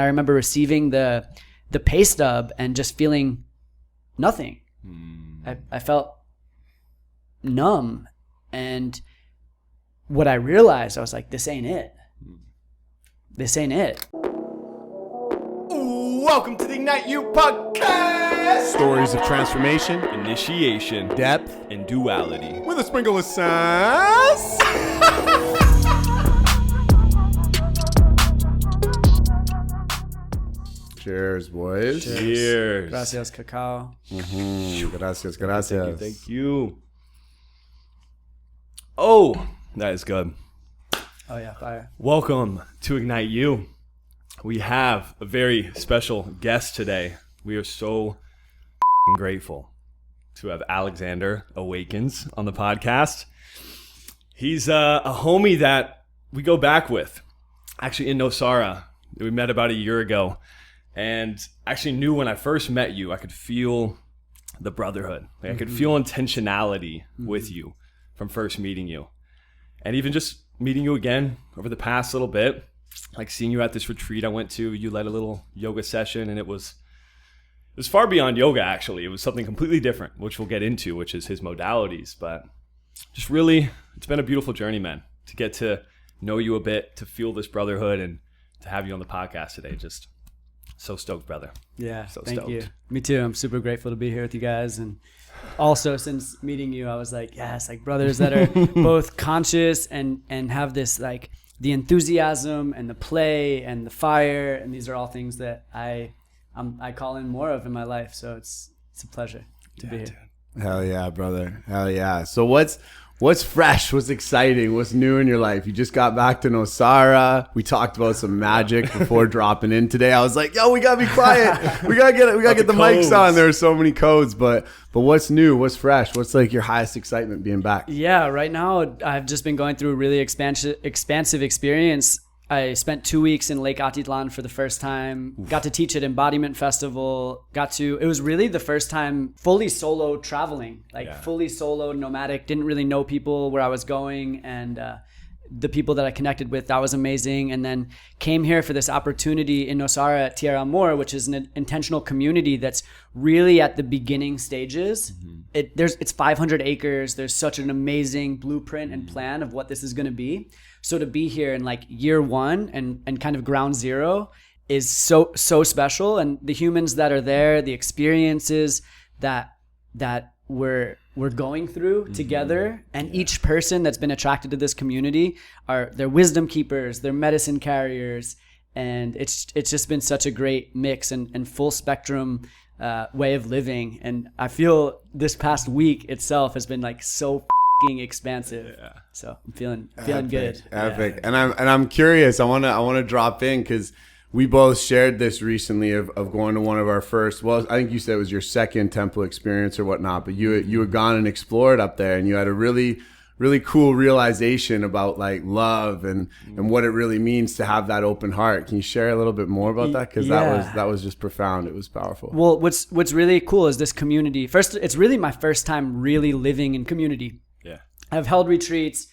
I remember receiving the pay stub and just feeling nothing. I felt numb. And what I realized, I was like, this ain't it. This ain't it. Welcome to the Ignite You podcast. Stories of transformation, initiation, depth, and duality. With a sprinkle of sass. Cheers, boys. Cheers. Gracias, cacao. Gracias, gracias. Thank you. Oh, that is good. Oh yeah, fire. Welcome to Ignite You. We have a very special guest today. We are so grateful to have Alexander Awakens on the podcast. He's a homie that we go back with, actually in Nosara. We met about a year ago, and actually knew when I first met you, I could feel the brotherhood. Like I could feel intentionality with you from first meeting you. And even just meeting you again over the past little bit, like seeing you at this retreat I went to, you led a little yoga session, and it was far beyond yoga, actually. It was something completely different, which we'll get into, which is his modalities. But just really, it's been a beautiful journey, man, to get to know you a bit, to feel this brotherhood, and to have you on the podcast today. Just so stoked, brother. Yeah, so thank stoked. you. Me too. I'm super grateful to be here with you guys. And also, since meeting you, I was like, yes, like brothers that are both conscious and have this, like, the enthusiasm and the play and the fire. And these are all things that I call in more of in my life. So it's a pleasure to be here. Dude. Hell yeah, brother. Hell yeah. So what's fresh? What's exciting? What's new in your life? You just got back to Nosara. We talked about some magic before dropping in today. I was like, yo, we gotta be quiet. We gotta get the mics on. There are so many codes, but what's new? What's fresh? What's like your highest excitement being back? Yeah, right now I've just been going through a really expansive experience. I spent 2 weeks in Lake Atitlan for the first time. Got to teach at Embodiment Festival. It was really the first time fully solo traveling, fully solo, nomadic. Didn't really know people where I was going, and the people that I connected with, that was amazing. And then came here for this opportunity in Nosara at Tierra Amor, which is an intentional community that's really at the beginning stages. It's 500 acres. There's such an amazing blueprint and plan of what this is going to be. So to be here in like year one and kind of ground zero is so special. And the humans that are there, the experiences that we're going through together, and each person that's been attracted to this community they're wisdom keepers, they're medicine carriers, and it's just been such a great mix and full spectrum way of living. And I feel this past week itself has been like so expansive. Yeah. So I'm feeling good. Epic. Yeah. And I'm curious. I wanna drop in because we both shared this recently of going to one of our first. Well, I think you said it was your second temple experience or whatnot, but you had gone and explored up there, and you had a really cool realization about like love and what it really means to have that open heart. Can you share a little bit more about that? Because that was just profound. It was powerful. Well, what's really cool is this community. First, it's really my first time really living in community. Yeah. I've held retreats,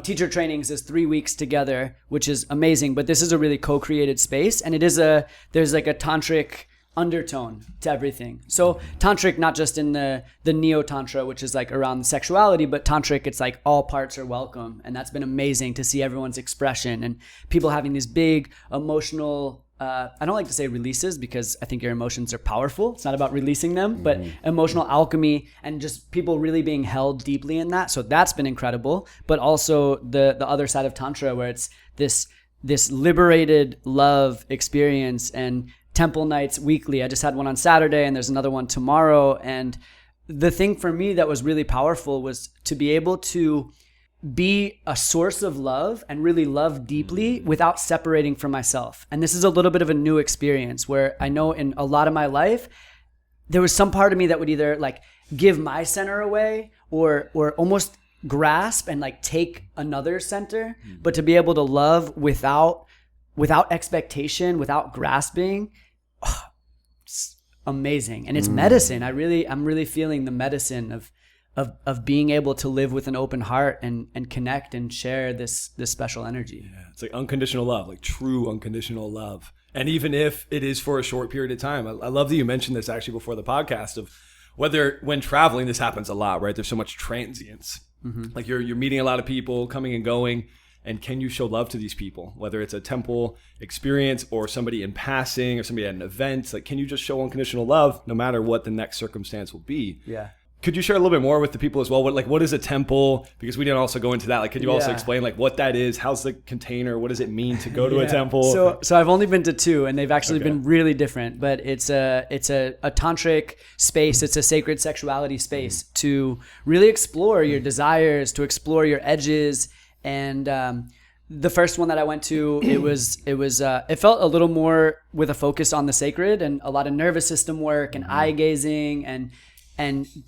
teacher trainings is 3 weeks together, which is amazing. But this is a really co-created space, and there's like a tantric undertone to everything. So tantric, not just in the neo tantra, which is like around sexuality, but tantric, it's like all parts are welcome. And that's been amazing to see everyone's expression and people having these big emotional, I don't like to say releases because I think your emotions are powerful. It's not about releasing them, but emotional alchemy and just people really being held deeply in that. So that's been incredible. But also the other side of Tantra, where it's this liberated love experience, and temple nights weekly. I just had one on Saturday, and there's another one tomorrow. And the thing for me that was really powerful was to be able to be a source of love and really love deeply without separating from myself. And this is a little bit of a new experience where I know in a lot of my life, there was some part of me that would either like give my center away or almost grasp and like take another center, but to be able to love without expectation, without grasping, it's amazing. And it's medicine. I'm really feeling the medicine of being able to live with an open heart and connect and share this special energy. Yeah, it's like unconditional love, like true unconditional love. And even if it is for a short period of time, I love that you mentioned this actually before the podcast of whether when traveling, this happens a lot, right? There's so much transience. Like you're meeting a lot of people coming and going. And can you show love to these people, whether it's a temple experience or somebody in passing or somebody at an event? Like, can you just show unconditional love no matter what the next circumstance will be? Yeah. Could you share a little bit more with the people as well? What is a temple? Because we didn't also go into that. Like, could you also explain like what that is? How's the container? What does it mean to go to a temple? So I've only been to 2, and they've actually been really different. But it's a tantric space. It's a sacred sexuality space to really explore your desires, to explore your edges. And the first one that I went to, it felt a little more with a focus on the sacred and a lot of nervous system work and eye gazing and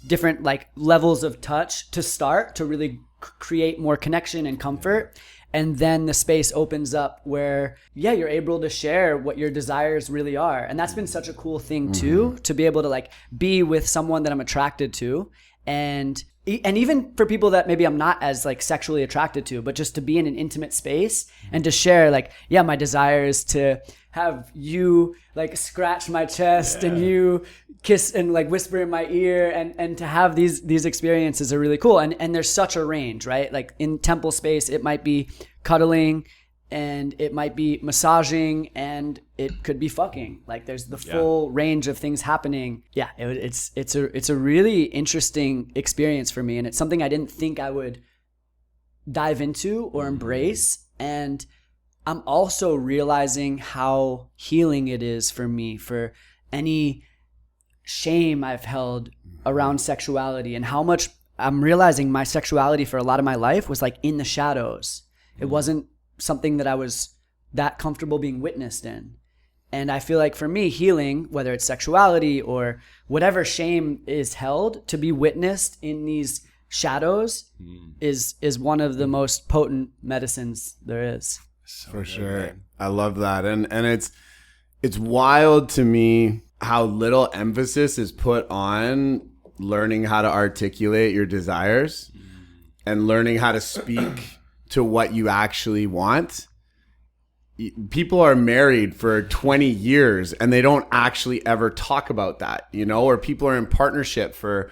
different like levels of touch to start to really create more connection and comfort. And then the space opens up where, you're able to share what your desires really are. And that's been such a cool thing too, to be able to like be with someone that I'm attracted to. And even for people that maybe I'm not as like sexually attracted to, but just to be in an intimate space and to share like, my desire is to have you like scratch my chest and you kiss and like whisper in my ear, and to have these experiences are really cool. And there's such a range, right? Like in temple space, it might be cuddling and it might be massaging and it could be fucking. Like there's the full range of things happening. It's a really interesting experience for me, and it's something I didn't think I would dive into or embrace. And I'm also realizing how healing it is for me, for any shame I've held around sexuality, and how much I'm realizing my sexuality for a lot of my life was like in the shadows. It wasn't something that I was that comfortable being witnessed in. And I feel like for me, healing, whether it's sexuality or whatever shame is held, to be witnessed in these shadows is one of the most potent medicines there is. So for good, sure. man. I love that. And it's wild to me how little emphasis is put on learning how to articulate your desires and learning how to speak to what you actually want. People are married for 20 years and they don't actually ever talk about that, or people are in partnership for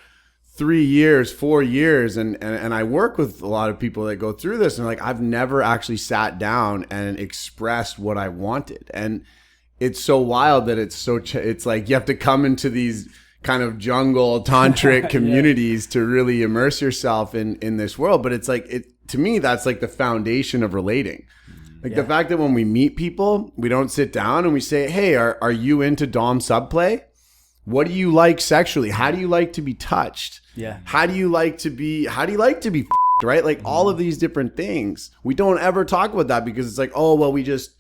3 years, 4 years. And I work with a lot of people that go through this and like, I've never actually sat down and expressed what I wanted. And it's so wild that it's like you have to come into these kind of jungle tantric communities to really immerse yourself in this world. But it's like, to me, that's like the foundation of relating. Like the fact that when we meet people, we don't sit down and we say, hey, are you into dom subplay? What do you like sexually? How do you like to be touched? Yeah. How do you like to be f***ed, right? Like all of these different things. We don't ever talk about that because it's like, oh, well, we just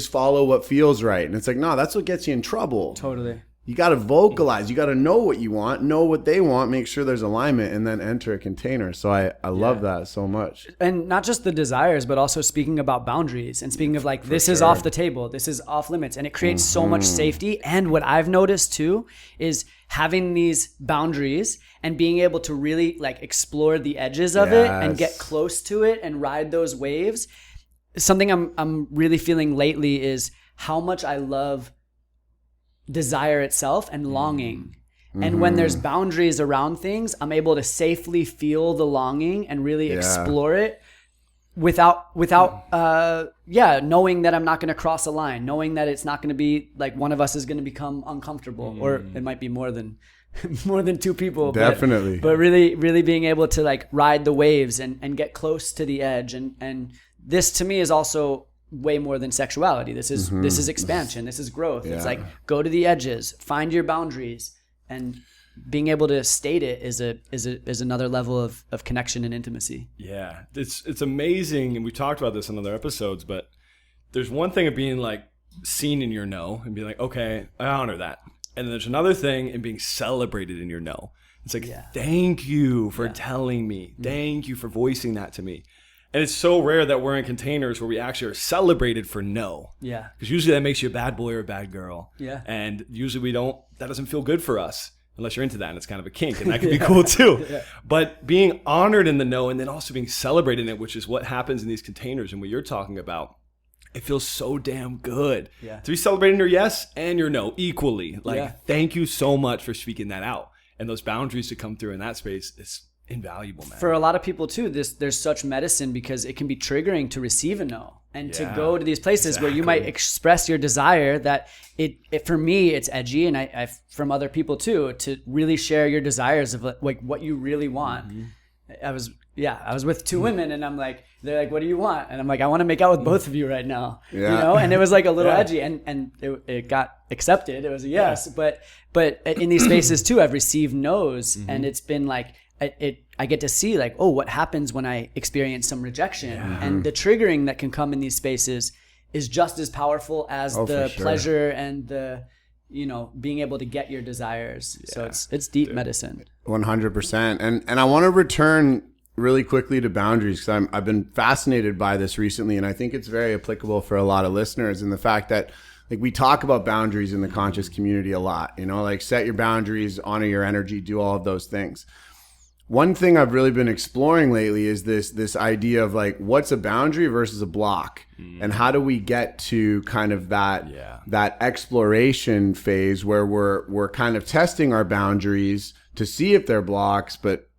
follow what feels right. And it's like, no, that's what gets you in trouble. Totally. You got to vocalize. You got to know what you want, know what they want, make sure there's alignment, and then enter a container. So I love that so much. And not just the desires, but also speaking about boundaries and speaking of like, this is off the table, this is off limits. And it creates so much safety. And what I've noticed too is having these boundaries and being able to really like explore the edges of it and get close to it and ride those waves. Something I'm really feeling lately is how much I love desire itself and longing. And when there's boundaries around things, I'm able to safely feel the longing and really explore it without knowing that I'm not going to cross a line, knowing that it's not going to be like one of us is going to become uncomfortable, or it might be more than 2 people. Definitely. But really, really being able to like ride the waves and get close to the edge. And this to me is also way more than sexuality. This is expansion. This is growth. It's like, go to the edges, find your boundaries, and being able to state it is another level of connection and intimacy. Yeah, it's amazing, and we talked about this in other episodes, but there's one thing of being like seen in your no and being like, okay, I honor that. And then there's another thing in being celebrated in your no. It's like, thank you for telling me. Thank you for voicing that to me. And it's so rare that we're in containers where we actually are celebrated for no. Yeah. Because usually that makes you a bad boy or a bad girl. Yeah. And usually that doesn't feel good for us unless you're into that, and it's kind of a kink, and that can be cool too. But being honored in the no and then also being celebrated in it, which is what happens in these containers and what you're talking about, it feels so damn good Yeah. to be celebrating your yes and your no equally. Like, Yeah. thank you so much for speaking that out. And those boundaries to come through in that space is invaluable, man. For a lot of people too, there's such medicine because it can be triggering to receive a no and to go to these places where you might express your desire. That it for me it's edgy, and I from other people too, to really share your desires of like what you really want. I was with two women, and they're like, what do you want? And I'm like, I want to make out with both of you right now. You know, and it was like a little edgy, and it got accepted. It was a yes, but in these spaces too, I've received no's, and it's been like I get to see like, oh, what happens when I experience some rejection, and the triggering that can come in these spaces is just as powerful as the pleasure and the, you know, being able to get your desires. So it's deep medicine. 100%. And I want to return really quickly to boundaries, because I've been fascinated by this recently, and I think it's very applicable for a lot of listeners. And the fact that like we talk about boundaries in the conscious community a lot, you know, like set your boundaries, honor your energy, do all of those things. One thing I've really been exploring lately is this idea of like, what's a boundary versus a block, and how do we get to kind of that exploration phase where we're kind of testing our boundaries to see if they're blocks, but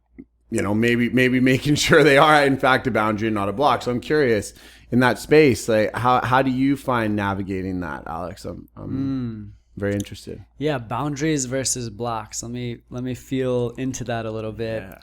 you know, maybe making sure they are in fact a boundary and not a block. So I'm curious in that space, like how do you find navigating that, Alex? I'm very interested. Yeah, boundaries versus blocks. Let me feel into that a little bit. Yeah.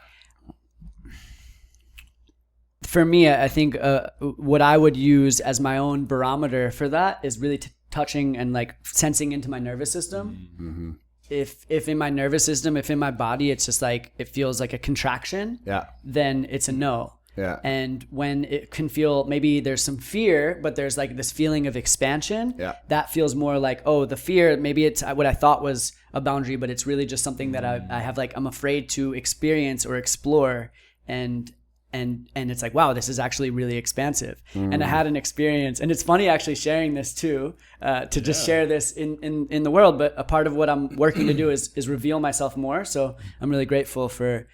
For me, I think what I would use as my own barometer for that is really touching and like sensing into my nervous system. Mm-hmm. If in my nervous system, if in my body, it's just like it feels like a contraction, then it's a no. Yeah. And when it can feel, maybe there's some fear, but there's like this feeling of expansion, that feels more like, oh, the fear, maybe it's what I thought was a boundary, but it's really just something that I have like, I'm afraid to experience or explore. And it's like, wow, this is actually really expansive. And I had an experience, and it's funny actually sharing this too, to just share this in the world. But a part of what I'm working to do is reveal myself more. So I'm really grateful for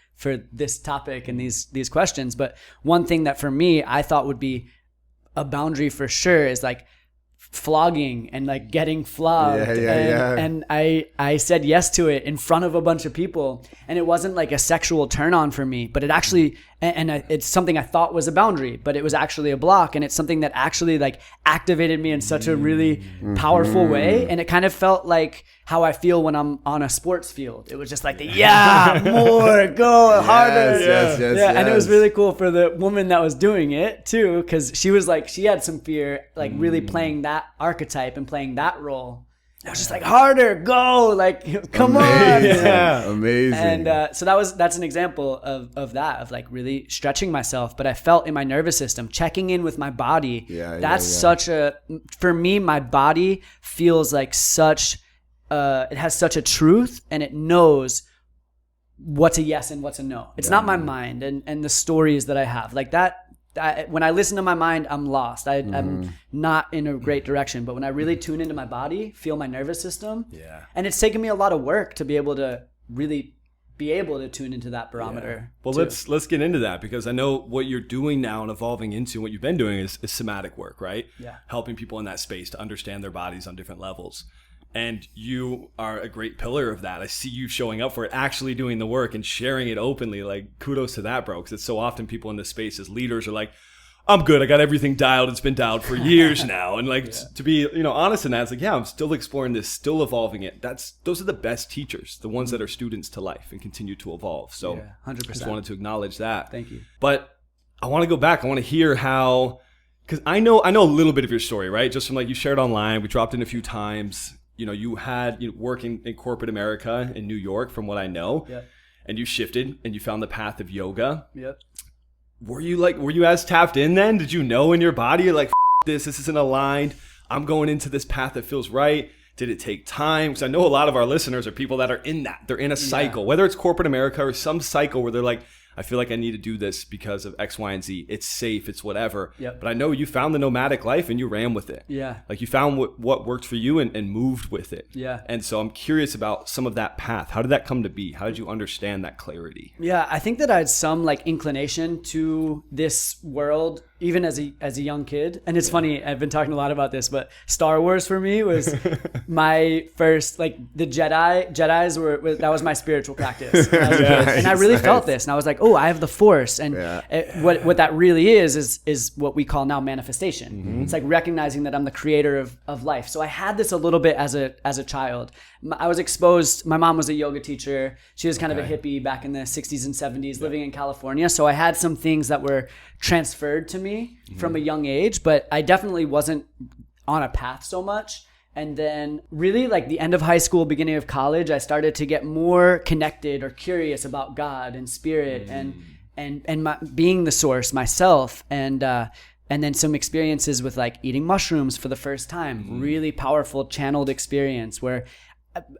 this topic and these questions. But one thing that for me, I thought would be a boundary for sure is like flogging and like getting flogged. And I said yes to it in front of a bunch of people, and it wasn't like a sexual turn on for me, but it actually, it's something I thought was a boundary, but it was actually a block. And it's something that actually like activated me in such a really powerful way. And it kind of felt like how I feel when I'm on a sports field. It was just like more, go harder. Yes. And it was really cool for the woman that was doing it too, because she was like, she had some fear, like really playing that archetype and playing that role. I was just like, harder, go, like, come on. Amazing. And so that's an example of that, of like really stretching myself. But I felt in my nervous system, checking in with my body. Such for me, my body feels like such, it has such a truth, and it knows what's a yes and what's a no. It's not my mind and the stories that I have like that. When I listen to my mind, I'm lost. I'm not in a great direction. But when I really tune into my body, feel my nervous system, and it's taken me a lot of work to be able to really be able to tune into that barometer. Well, let's get into that, because I know what you're doing now and evolving into, what you've been doing is somatic work, right? Yeah. Helping people in that space to understand their bodies on different levels. And you are a great pillar of that. I see you showing up for it, actually doing the work and sharing it openly. Like, kudos to that, bro. Because it's so often people in this space as leaders are like, I'm good. I got everything dialed. It's been dialed for years now. And like to be, honest in that, it's like, I'm still exploring this, still evolving it. Those are the best teachers, the ones that are students to life and continue to evolve. So 100%. I just wanted to acknowledge that. Thank you. But I want to go back. I want to hear how, because I know a little bit of your story, right? Just from like you shared online. We dropped in a few times. You had working in corporate America in New York, from what I know, and you shifted and you found the path of yoga. Yep. Were you as tapped in then? Did you know in your body, like, this isn't aligned. I'm going into this path that feels right. Did it take time? Because I know a lot of our listeners are people that are in that. They're in a cycle, whether it's corporate America or some cycle where they're like, I feel like I need to do this because of X, Y, and Z. It's safe. It's whatever. Yep. But I know you found the nomadic life and you ran with it. Yeah. Like you found what worked for you and moved with it. Yeah. And so I'm curious about some of that path. How did that come to be? How did you understand that clarity? Yeah, I think that I had some like inclination to this world even as a young kid. And it's funny, I've been talking a lot about this, but Star Wars for me was my first, like the Jedis were that was my spiritual practice. And I really felt this, and I was like, oh, I have the Force. And what that really is what we call now manifestation. It's like recognizing that I'm the creator of life. So I had this a little bit as a child. I was exposed, my mom was a yoga teacher. She was kind of a hippie back in the 60s and 70s living in California. So I had some things that were transferred to me from a young age, but I definitely wasn't on a path so much. And then really like the end of high school, beginning of college, I started to get more connected or curious about God and spirit and being the source myself. And then some experiences with like eating mushrooms for the first time, really powerful channeled experience where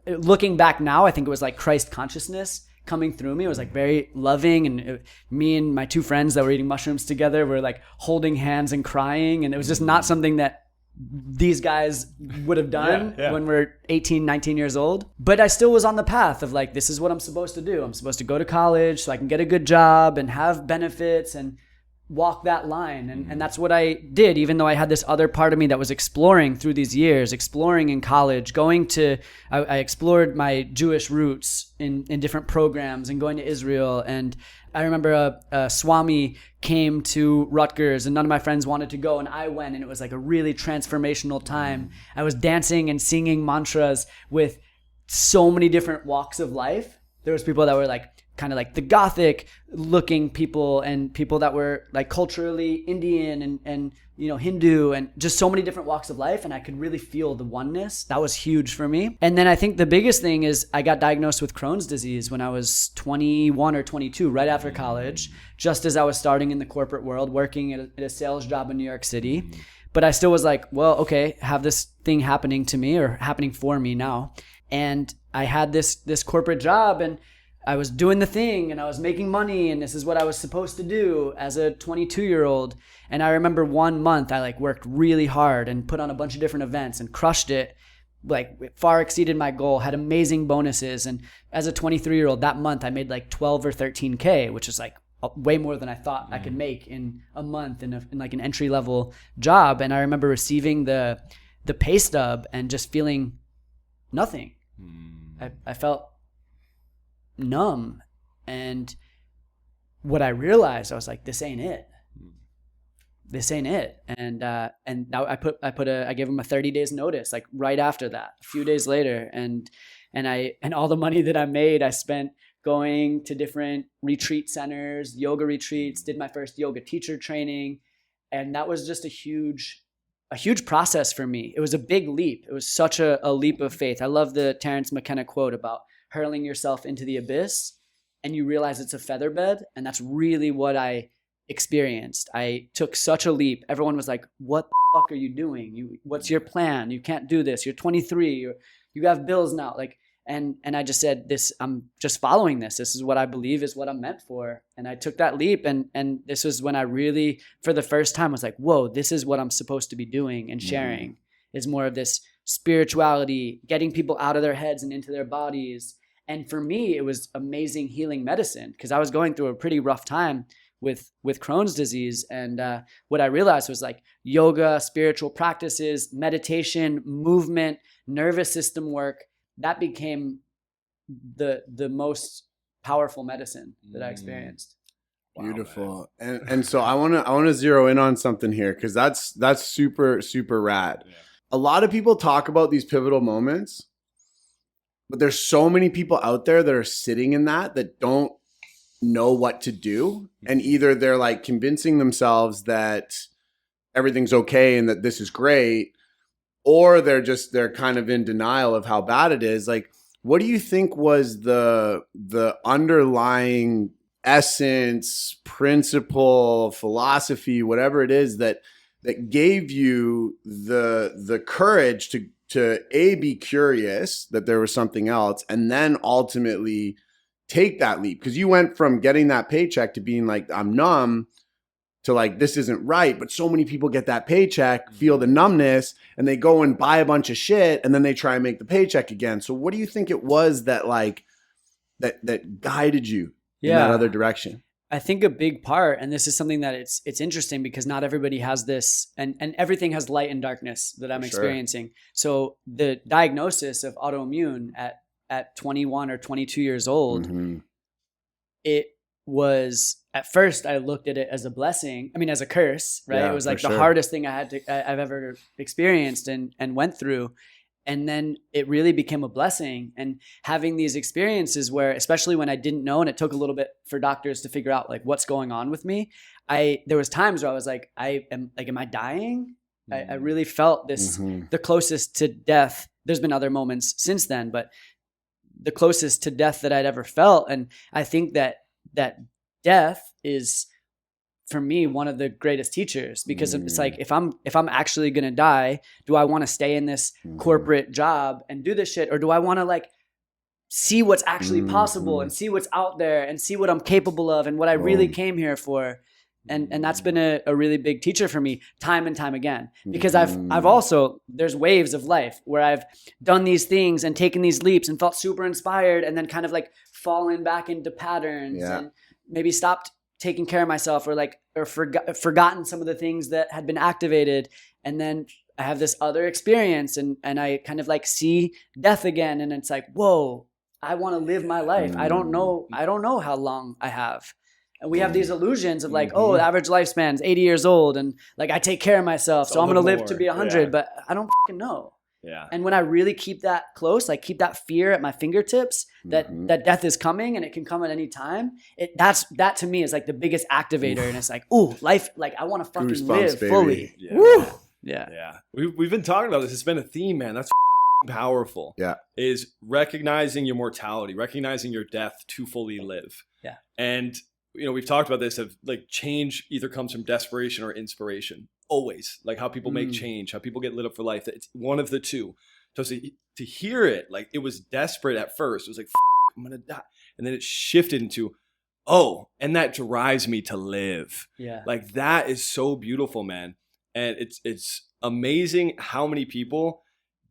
looking back now, I think it was like Christ consciousness coming through me. It was like very loving, and me and my two friends that were eating mushrooms together were like holding hands and crying, and it was just not something that these guys would have done when we're 18, 19 years old. But I still was on the path of like, this is what I'm supposed to do. I'm supposed to go to college so I can get a good job and have benefits and walk that line. And that's what I did, even though I had this other part of me that was exploring through these years, exploring in college, I explored my Jewish roots in different programs and going to Israel. And I remember a Swami came to Rutgers and none of my friends wanted to go, and I went, and it was like a really transformational time. I was dancing and singing mantras with so many different walks of life. There was people that were like kind of like the Gothic looking people, and people that were like culturally Indian and you know, Hindu, and just so many different walks of life. And I could really feel the oneness. That was huge for me. And then I think the biggest thing is I got diagnosed with Crohn's disease when I was 21 or 22, right after college, just as I was starting in the corporate world, working at a sales job in New York City. But I still was like, well, okay, have this thing happening to me, or happening for me now. And I had this corporate job, and I was doing the thing, and I was making money, and this is what I was supposed to do as a 22-year-old. And I remember 1 month I like worked really hard and put on a bunch of different events and crushed it, like far exceeded my goal, had amazing bonuses. And as a 23-year-old, that month I made like 12 or 13K, which is like way more than I thought I could make in a month in like an entry-level job. And I remember receiving the pay stub and just feeling nothing. I felt numb. And what I realized, I was like, this ain't it. This ain't it. And now I gave him a 30 days notice, like right after that, a few days later. And all the money that I made, I spent going to different retreat centers, yoga retreats, did my first yoga teacher training. And that was just a huge process for me. It was a big leap. It was such a leap of faith. I love the Terence McKenna quote about hurling yourself into the abyss and you realize it's a feather bed. And that's really what I experienced. I took such a leap. Everyone was like, what the fuck are you doing? What's your plan? You can't do this. You're 23. You have bills now. Like, and I just said, I'm just following this. This is what I believe is what I'm meant for. And I took that leap. And this was when I really, for the first time, was like, whoa, this is what I'm supposed to be doing and sharing. Is more of this spirituality, getting people out of their heads and into their bodies. And for me, it was amazing healing medicine, because I was going through a pretty rough time with Crohn's disease. And what I realized was like yoga, spiritual practices, meditation, movement, nervous system work, that became the most powerful medicine that I experienced. Beautiful. Wow, and so I want to zero in on something here, because that's super, super rad. Yeah. A lot of people talk about these pivotal moments, but there's so many people out there that are sitting in that don't know what to do. And either they're like convincing themselves that everything's okay and that this is great, or they're kind of in denial of how bad it is. Like, what do you think was the underlying essence, principle, philosophy, whatever it is that gave you the courage to be curious that there was something else, and then ultimately take that leap? Because you went from getting that paycheck to being like, I'm numb, to like, this isn't right. But so many people get that paycheck, feel the numbness, and they go and buy a bunch of shit, and then they try and make the paycheck again. So what do you think it was that like that guided you in that other direction? I think a big part, and this is something that it's interesting because not everybody has this, and everything has light and darkness that I'm experiencing. So the diagnosis of autoimmune at 21 or 22 years old, it was, at first I looked at it as a blessing. I mean, as a curse, right? Yeah, it was like the sure. hardest thing I've ever experienced and went through. And then it really became a blessing. And having these experiences where, especially when I didn't know, and it took a little bit for doctors to figure out like what's going on with me. There was times where I was like, am I dying? I really felt this, the closest to death. There's been other moments since then, but the closest to death that I'd ever felt. And I think that death is, for me, one of the greatest teachers, because it's like, if I'm actually going to die, do I want to stay in this corporate job and do this shit? Or do I want to like see what's actually possible and see what's out there and see what I'm capable of and what I really came here for? And that's been a really big teacher for me time and time again, because I've also, there's waves of life where I've done these things and taken these leaps and felt super inspired and then kind of like fallen back into patterns and maybe stopped taking care of myself or forgotten some of the things that had been activated. And then I have this other experience and I kind of like see death again. And it's like, whoa, I want to live my life. I don't know how long I have. And we have these illusions of like, oh, the average lifespan's 80 years old. And like, I take care of myself. So I'm going to live to be 100, but I don't fucking know. Yeah. And when I really keep that close, like keep that fear at my fingertips that death is coming and it can come at any time. That to me is like the biggest activator. And it's like, ooh, life, like I want to fucking live fully. Yeah. Woo! Yeah. Yeah. We've been talking about this. It's been a theme, man. That's powerful. Yeah. Is recognizing your mortality, recognizing your death to fully live. Yeah. And, we've talked about this of like change either comes from desperation or inspiration. Always, like how people make change, how people get lit up for life. It's one of the two. So to hear it, like it was desperate at first. It was like, I'm going to die. And then it shifted into, oh, and that drives me to live. Yeah. Like that is so beautiful, man. And it's amazing how many people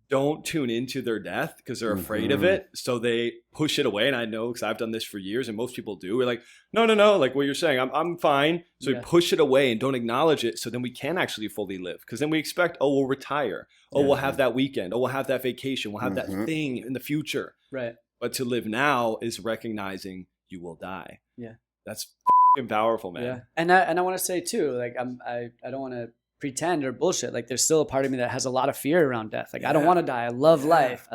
don't tune into their death because they're afraid of it. So they push it away. And I know because I've done this for years and most people do. We're like, no. Like what you're saying, I'm fine. So we push it away and don't acknowledge it. So then we can actually fully live. Because then we expect, oh, we'll retire. Oh, we'll have that weekend. Oh, we'll have that vacation. We'll have that thing in the future. Right. But to live now is recognizing you will die. Yeah. That's f***ing powerful, man. Yeah. And I want to say too, like I don't want to pretend or bullshit. Like there's still a part of me that has a lot of fear around death. Like I don't want to die. I love life.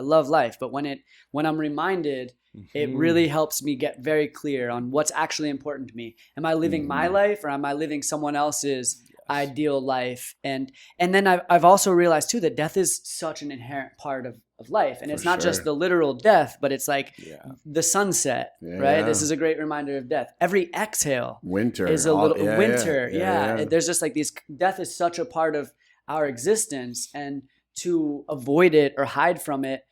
But when I'm reminded, it really helps me get very clear on what's actually important to me. Am I living my life or am I living someone else's ideal life? And then I've also realized too that death is such an inherent part of life. And it's not just the literal death, but it's like the sunset, right? This is a great reminder of death. Every exhale is a little winter. Yeah. There's just like death is such a part of our existence, and to avoid it or hide from it,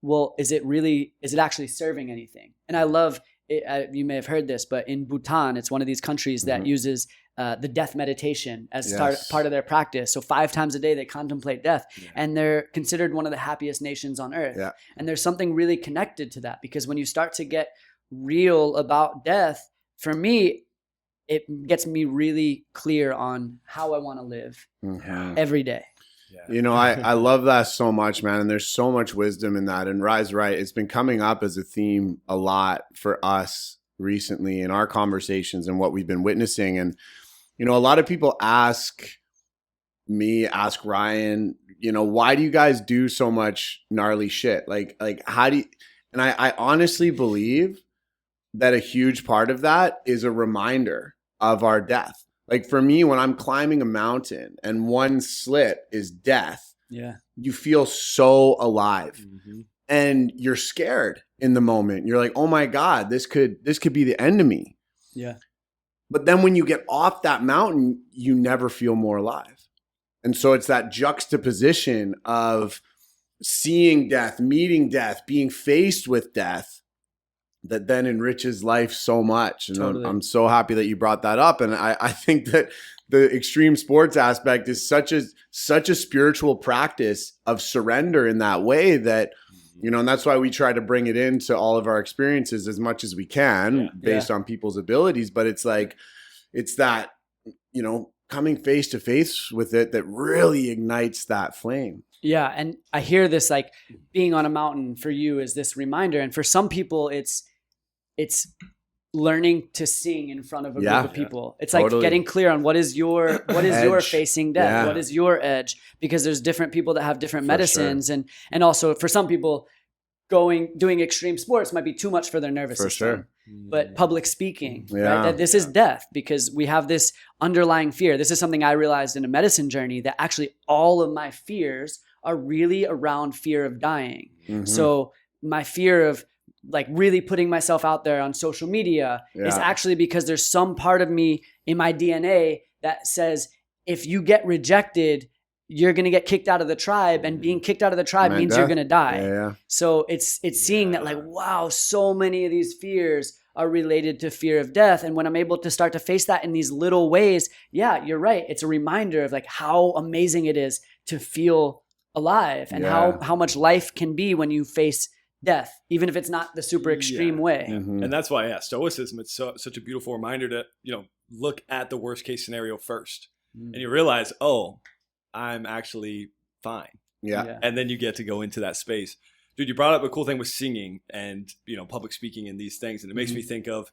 well, is it actually serving anything? And I love it, you may have heard this, but in Bhutan, it's one of these countries that uses the death meditation as part of their practice. So 5 times a day, they contemplate death, and they're considered one of the happiest nations on earth. Yeah. And there's something really connected to that, because when you start to get real about death, for me, it gets me really clear on how I want to live every day. Yeah. I love that so much, man. And there's so much wisdom in that. And Rye's right. It's been coming up as a theme a lot for us recently in our conversations and what we've been witnessing. And, a lot of people ask Ryan, why do you guys do so much gnarly shit? Like how do you, and I honestly believe that a huge part of that is a reminder of our death. Like for me, when I'm climbing a mountain and one slip is death, you feel so alive and you're scared in the moment. You're like, oh my God, this could be the end of me. Yeah. But then when you get off that mountain, you never feel more alive. And so it's that juxtaposition of seeing death, meeting death, being faced with death that then enriches life so much. And totally. I'm so happy that you brought that up. And I think that the extreme sports aspect is such a spiritual practice of surrender in that way that You know, and that's why we try to bring it into all of our experiences as much as we can based on people's abilities. But it's like, it's that, you know, coming face to face with it that really ignites that flame. Yeah. And I hear this, like, being on a mountain for you is this reminder. And for some people, it's learning to sing in front of a group of people. It's like getting clear on what is your facing death, what is your edge, because there's different people that have different medicines. And also for some people, doing extreme sports might be too much for their nervous system. But public speaking, right? That this is death, because we have this underlying fear. This is something I realized in a medicine journey, that actually all of my fears are really around fear of dying. So my fear of like really putting myself out there on social media is actually because there's some part of me in my DNA that says, if you get rejected, you're going to get kicked out of the tribe, and being kicked out of the tribe means you're going to die. So it's seeing that, like, wow, so many of these fears are related to fear of death. And when I'm able to start to face that in these little ways, you're right. It's a reminder of like how amazing it is to feel alive, and how much life can be when you face death, even if it's not the super extreme way. And that's why, Stoicism, it's such a beautiful reminder to, you know, look at the worst case scenario first. And you realize, oh, I'm actually fine. And then you get to go into that space. Dude, you brought up a cool thing with singing and, you know, public speaking and these things. And it makes me think of,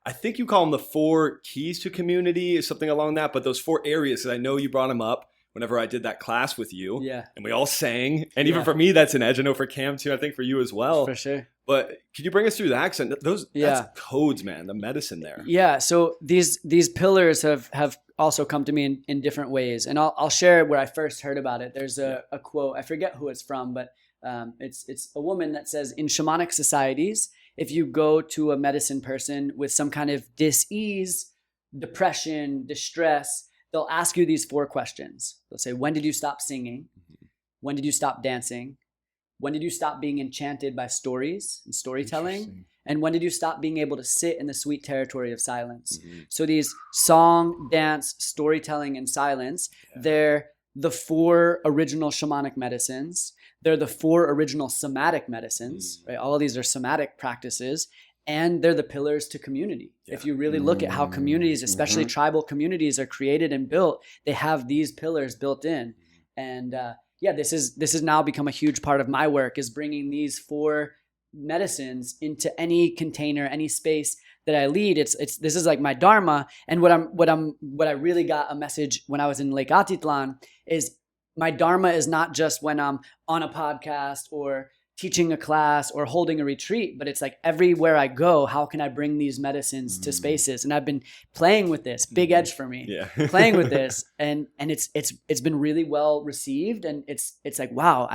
I think you call them the 4 keys to community or something along that, but those 4 areas, because I know you brought them up whenever I did that class with you. And we all sang. And even for me, that's an edge. I know for Cam too, I think for you as well. For sure. But could you bring us through the accent? That's codes, man, the medicine there. Yeah. So these pillars have also come to me in different ways. And I'll share where I first heard about it. There's a quote, I forget who it's from, but it's a woman that says, in shamanic societies, if you go to a medicine person with some kind of dis-ease, depression, distress, they'll ask you these 4 questions. They'll say, when did you stop singing? When did you stop dancing? When did you stop being enchanted by stories and storytelling? And when did you stop being able to sit in the sweet territory of silence? So these song, dance, storytelling, and silence, they're the 4 original shamanic medicines. They're the 4 original somatic medicines, right? All of these are somatic practices. And they're the pillars to community. If you really look at how communities, especially tribal communities, are created and built, they have these pillars built in. And this has now become a huge part of my work, is bringing these 4 medicines into any container, any space that I lead. This is like my dharma. And what I really got a message when I was in Lake Atitlan is, my dharma is not just when I'm on a podcast or teaching a class or holding a retreat, but it's like everywhere I go, how can I bring these medicines to spaces? And I've been playing with this, big edge for me, playing with this, and it's been really well received. And it's like, wow,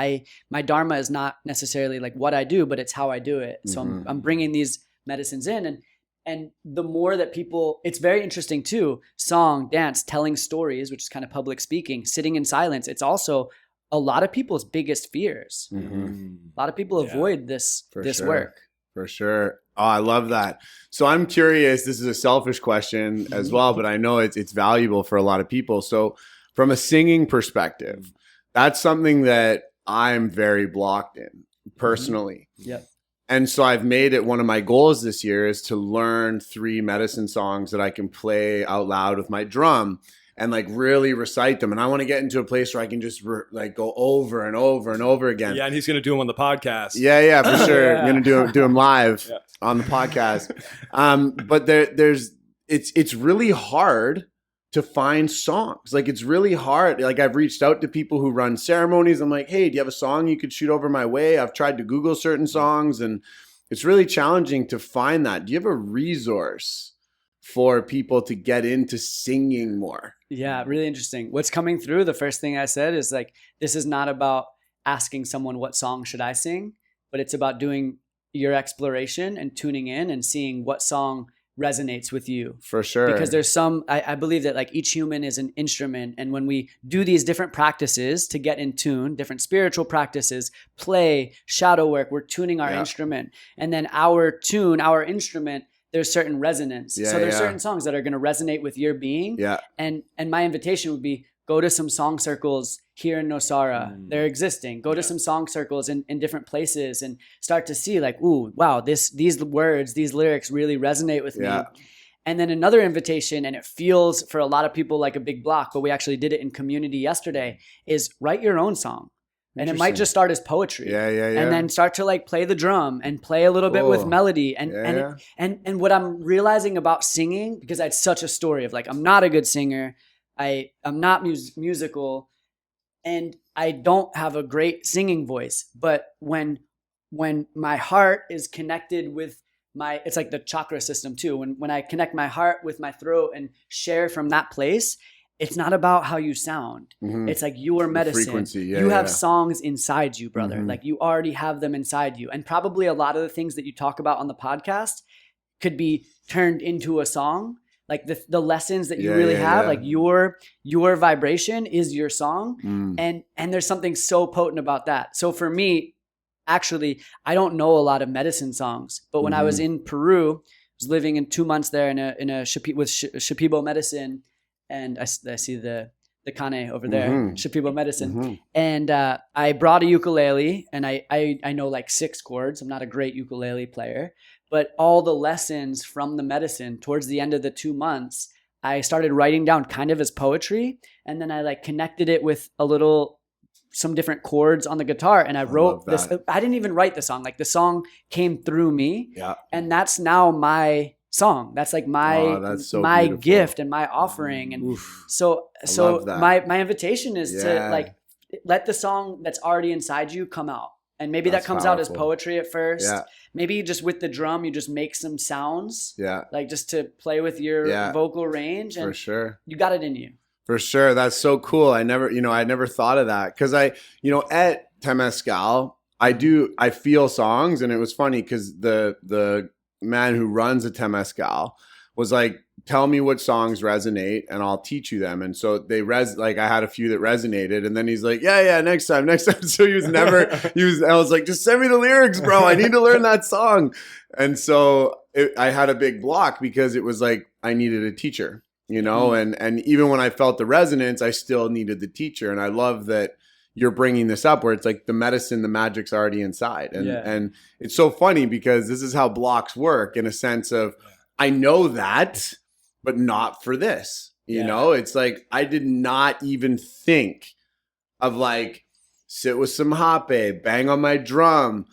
my dharma is not necessarily like what I do, but it's how I do it. So I'm bringing these medicines in, and the more that people, it's very interesting too, song, dance, telling stories, which is kind of public speaking, sitting in silence. It's also a lot of people's biggest fears. A lot of people avoid this work. For sure. Oh, I love that. So I'm curious, this is a selfish question as well, but I know it's valuable for a lot of people. So from a singing perspective, that's something that I'm very blocked in personally. And so I've made it one of my goals this year is to learn 3 medicine songs that I can play out loud with my drum and like really recite them. And I want to get into a place where I can just like go over and over and over again. Yeah, and he's going to do them on the podcast. Yeah, for sure. I'm going to do them live on the podcast. But it's really hard to find songs. Like, it's really hard. Like, I've reached out to people who run ceremonies. I'm like, hey, do you have a song you could shoot over my way? I've tried to Google certain songs, and it's really challenging to find that. Do you have a resource for people to get into singing more? Yeah, really interesting. What's coming through, the first thing I said is like, this is not about asking someone what song should I sing, but it's about doing your exploration and tuning in and seeing what song resonates with you. For sure. Because there's I believe that like each human is an instrument. And when we do these different practices to get in tune, different spiritual practices, play, shadow work, we're tuning our instrument. And then our instrument, there's certain resonance. So there's certain songs that are going to resonate with your being. And my invitation would be, go to some song circles here in Nosara. They're existing. Go to some song circles in different places and start to see like, ooh, wow, these words, these lyrics really resonate with me. And then another invitation, and it feels for a lot of people like a big block, but we actually did it in community yesterday, is write your own song. And it might just start as poetry. And then start to like play the drum and play a little bit with melody. And what I'm realizing about singing, because I had such a story of like, I'm not a good singer. I'm not musical, and I don't have a great singing voice. But when my heart is connected with it's like the chakra system too. When I connect my heart with my throat and share from that place, it's not about how you sound. It's like your medicine. Frequency. You have songs inside you, brother. Like you already have them inside you. And probably a lot of the things that you talk about on the podcast could be turned into a song. Like the lessons that you really have, like your vibration is your song. And there's something so potent about that. So for me, actually, I don't know a lot of medicine songs, but when I was in Peru, I was living in 2 months there with Shipibo medicine, and I see the Kane over there, Shipibo medicine, and I brought a ukulele, and I know like 6 chords. I'm not a great ukulele player, but all the lessons from the medicine towards the end of the 2 months, I started writing down kind of as poetry, and then I like connected it with some different chords on the guitar, and I wrote this. I didn't even write the song. Like the song came through me, and that's now my song. That's like my gift and my offering. And so my invitation is to like let the song that's already inside you come out. And maybe that comes out as poetry at first. Maybe just with the drum, you just make some sounds. Like just to play with your vocal range. And for sure, you got it in you. For sure. That's so cool. I never thought of that. Cause at Temescal, I feel songs, and it was funny because the man who runs a Temescal was like, tell me what songs resonate and I'll teach you them. And so I had a few that resonated, and then he's like, yeah, next time. So I was like, just send me the lyrics, bro. I need to learn that song. And so I had a big block because it was like, I needed a teacher. And even when I felt the resonance, I still needed the teacher. And I love that you're bringing this up where it's like the medicine, the magic's already inside. And it's so funny because this is how blocks work in a sense of, I know that, but not for this, you know, it's like, I did not even think of like, sit with some hape, bang on my drum,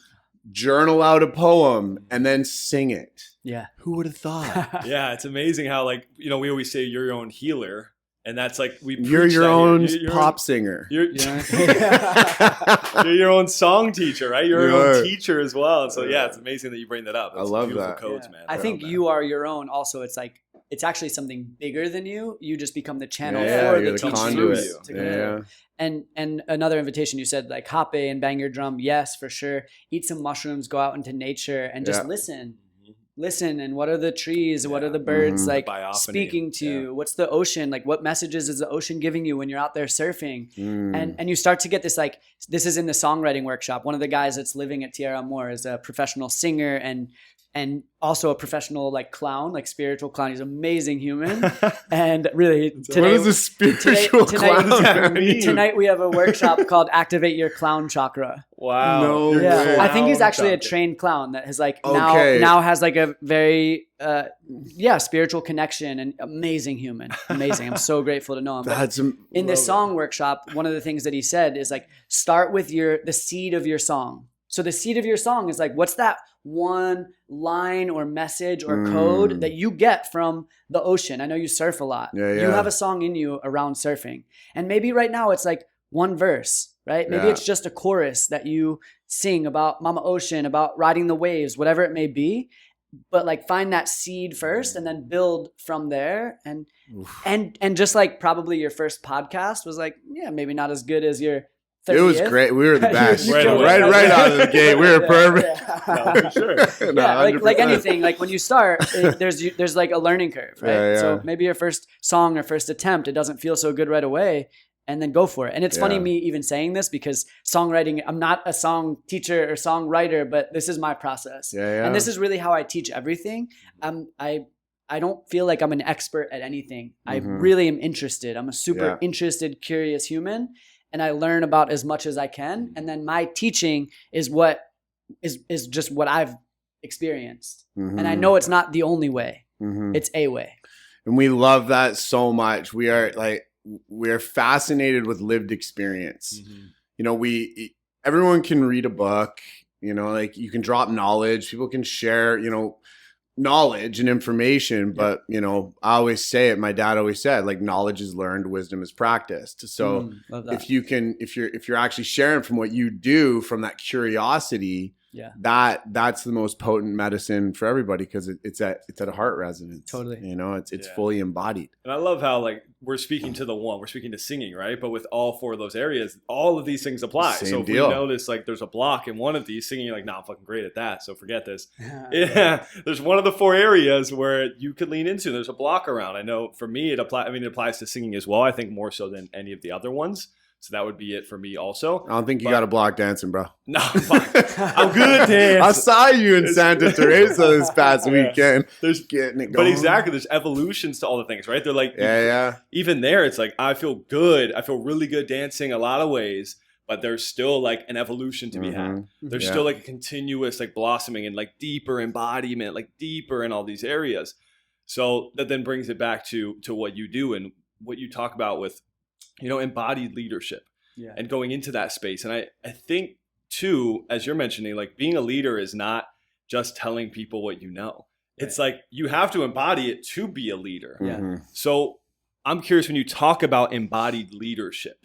journal out a poem, and then sing it. Yeah. Who would have thought? Yeah, it's amazing how we always say you're your own healer, and that's like you're your own pop singer. You're your own song teacher, right? You're your own teacher as well. And so it's amazing that you bring that up. That's I love beautiful that. codes, man. I think you are your own. Also, it's like it's actually something bigger than you. You just become the channel for the teachers. And another invitation, you said like hape and bang your drum. Yes, for sure. Eat some mushrooms, go out into nature, and just listen. Listen, and what are the trees? What are the birds like speaking to you? What's the ocean? Like what messages is the ocean giving you when you're out there surfing? And you start to get this, like, this is in the songwriting workshop. One of the guys that's living at Tierra Amor is a professional singer and also a professional like clown, like spiritual clown. He's an amazing human. And really today, what is a spiritual clown? Tonight we have a workshop called Activate Your Clown Chakra. Wow. No way. I think he's actually a trained clown that has like now has like a very spiritual connection, and amazing human. Amazing. I'm so grateful to know him. In this song workshop, one of the things that he said is like, start with the seed of your song. So the seed of your song is like, what's that one line or message or code that you get from the ocean? I know you surf a lot. You have a song in you around surfing. And maybe right now it's like one verse, right? Maybe it's just a chorus that you sing about Mama Ocean, about riding the waves, whatever it may be. But like find that seed first and then build from there. And just like probably your first podcast was like, maybe not as good as your 30th. It was great. We were the best. right out of the gate. We were perfect. No, for sure. Like anything, like when you start, there's like a learning curve, right? So maybe your first song or first attempt, it doesn't feel so good right away, and then go for it. And it's funny me even saying this because songwriting, I'm not a song teacher or songwriter, but this is my process. And this is really how I teach everything. I don't feel like I'm an expert at anything. I really am interested. I'm a super interested, curious human, and I learn about as much as I can. And then my teaching is what is just what I've experienced. And I know it's not the only way. It's a way. And we love that so much. We're fascinated with lived experience. You know, everyone can read a book, you know, like you can drop knowledge, people can share, you know, knowledge and information, but you know, I always say it, my dad always said, like, knowledge is learned, wisdom is practiced. So if you're actually sharing from what you do, from that curiosity, that's the most potent medicine for everybody, because it's at a heart resonance. Totally. You know, it's fully embodied. And I love how, like, we're speaking to singing, right? But with all four of those areas, all of these things apply. So if we notice, like, there's a block in one of these, singing, you're like, nah, I'm fucking great at that, so forget this. There's one of the four areas where you could lean into. There's a block around. I know for me, it applies to singing as well. I think more so than any of the other ones. So that would be it for me also. I don't think you got a block dancing, bro. No, I'm good at dance. I saw you in Santa Teresa this past weekend. There's getting it going. But exactly, there's evolutions to all the things, right? They're like, even there, it's like, I feel good. I feel really good dancing a lot of ways, but there's still like an evolution to be had. There's still like a continuous like blossoming and like deeper embodiment, like deeper in all these areas. So that then brings it back to what you do and what you talk about with, you know, embodied leadership and going into that space. And I think too, as you're mentioning, like, being a leader is not just telling people what you know. It's like, you have to embody it to be a leader. So I'm curious, when you talk about embodied leadership,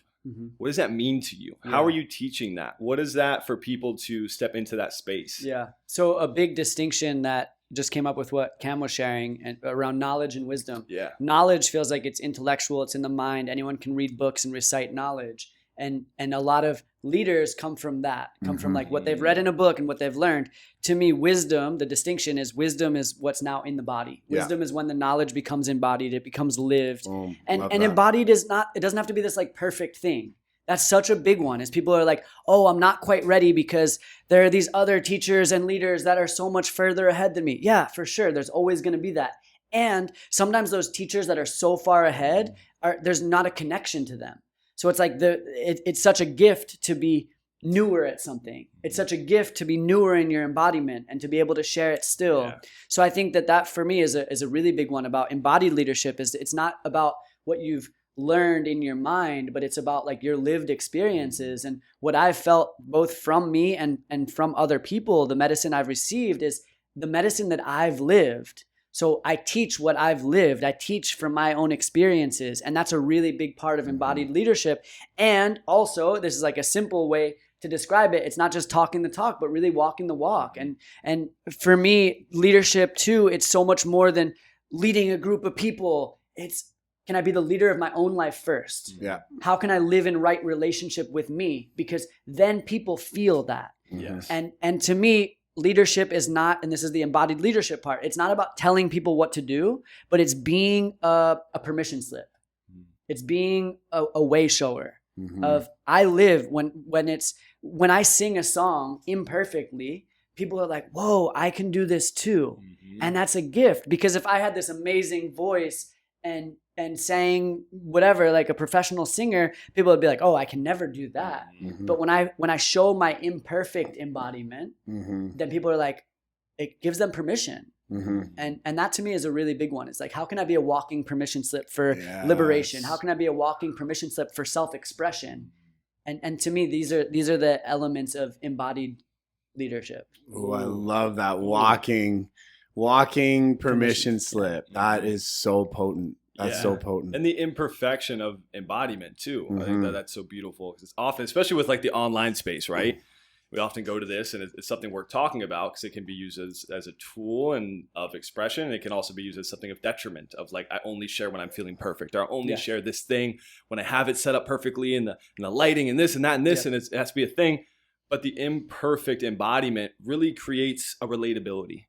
what does that mean to you? How are you teaching that? What is that for people to step into that space? So a big distinction that just came up with what Cam was sharing and around knowledge and wisdom. Knowledge feels like it's intellectual, it's in the mind. Anyone can read books and recite knowledge. And a lot of leaders come from that, from like what they've read in a book and what they've learned. To me, wisdom, the distinction is wisdom is what's now in the body. Wisdom is when the knowledge becomes embodied, it becomes lived. And embodied is not, it doesn't have to be this like perfect thing. That's such a big one, is people are like, oh, I'm not quite ready because there are these other teachers and leaders that are so much further ahead than me. Yeah, for sure. There's always going to be that. And sometimes those teachers that are so far ahead, there's not a connection to them. So it's like it's such a gift to be newer at something. It's such a gift to be newer in your embodiment and to be able to share it still. So I think that for me is a really big one about embodied leadership. Is it's not about what you've learned in your mind, but it's about like your lived experiences. And what I've felt both from me and from other people, the medicine I've received is the medicine that I've lived. So I teach what I've lived. I teach from my own experiences. And that's a really big part of embodied leadership. And also, this is like a simple way to describe it. It's not just talking the talk, but really walking the walk. And for me, leadership too, it's so much more than leading a group of people. It's, can I be the leader of my own life first? How can I live in right relationship with me? Because then people feel that. And to me, leadership is not, and this is the embodied leadership part, it's not about telling people what to do, but it's being a permission slip. It's being a way shower of, I live when I sing a song imperfectly, people are like, whoa, I can do this too. And that's a gift, because if I had this amazing voice and sang whatever, like a professional singer, people would be like, oh, I can never do that. But when I show my imperfect embodiment, then people are like, it gives them permission. And that to me is a really big one. It's like, how can I be a walking permission slip for liberation? How can I be a walking permission slip for self-expression? And to me, these are the elements of embodied leadership. Oh, I love that. Walking permission slip. That is so potent. That's so potent. And the imperfection of embodiment too. I think that's so beautiful, because it's often, especially with like the online space, right? We often go to this, and it's something worth talking about, because it can be used as a tool and of expression. And it can also be used as something of detriment, of like, I only share when I'm feeling perfect, or I only share this thing when I have it set up perfectly, and the lighting and this and that and this, and it has to be a thing. But the imperfect embodiment really creates a relatability.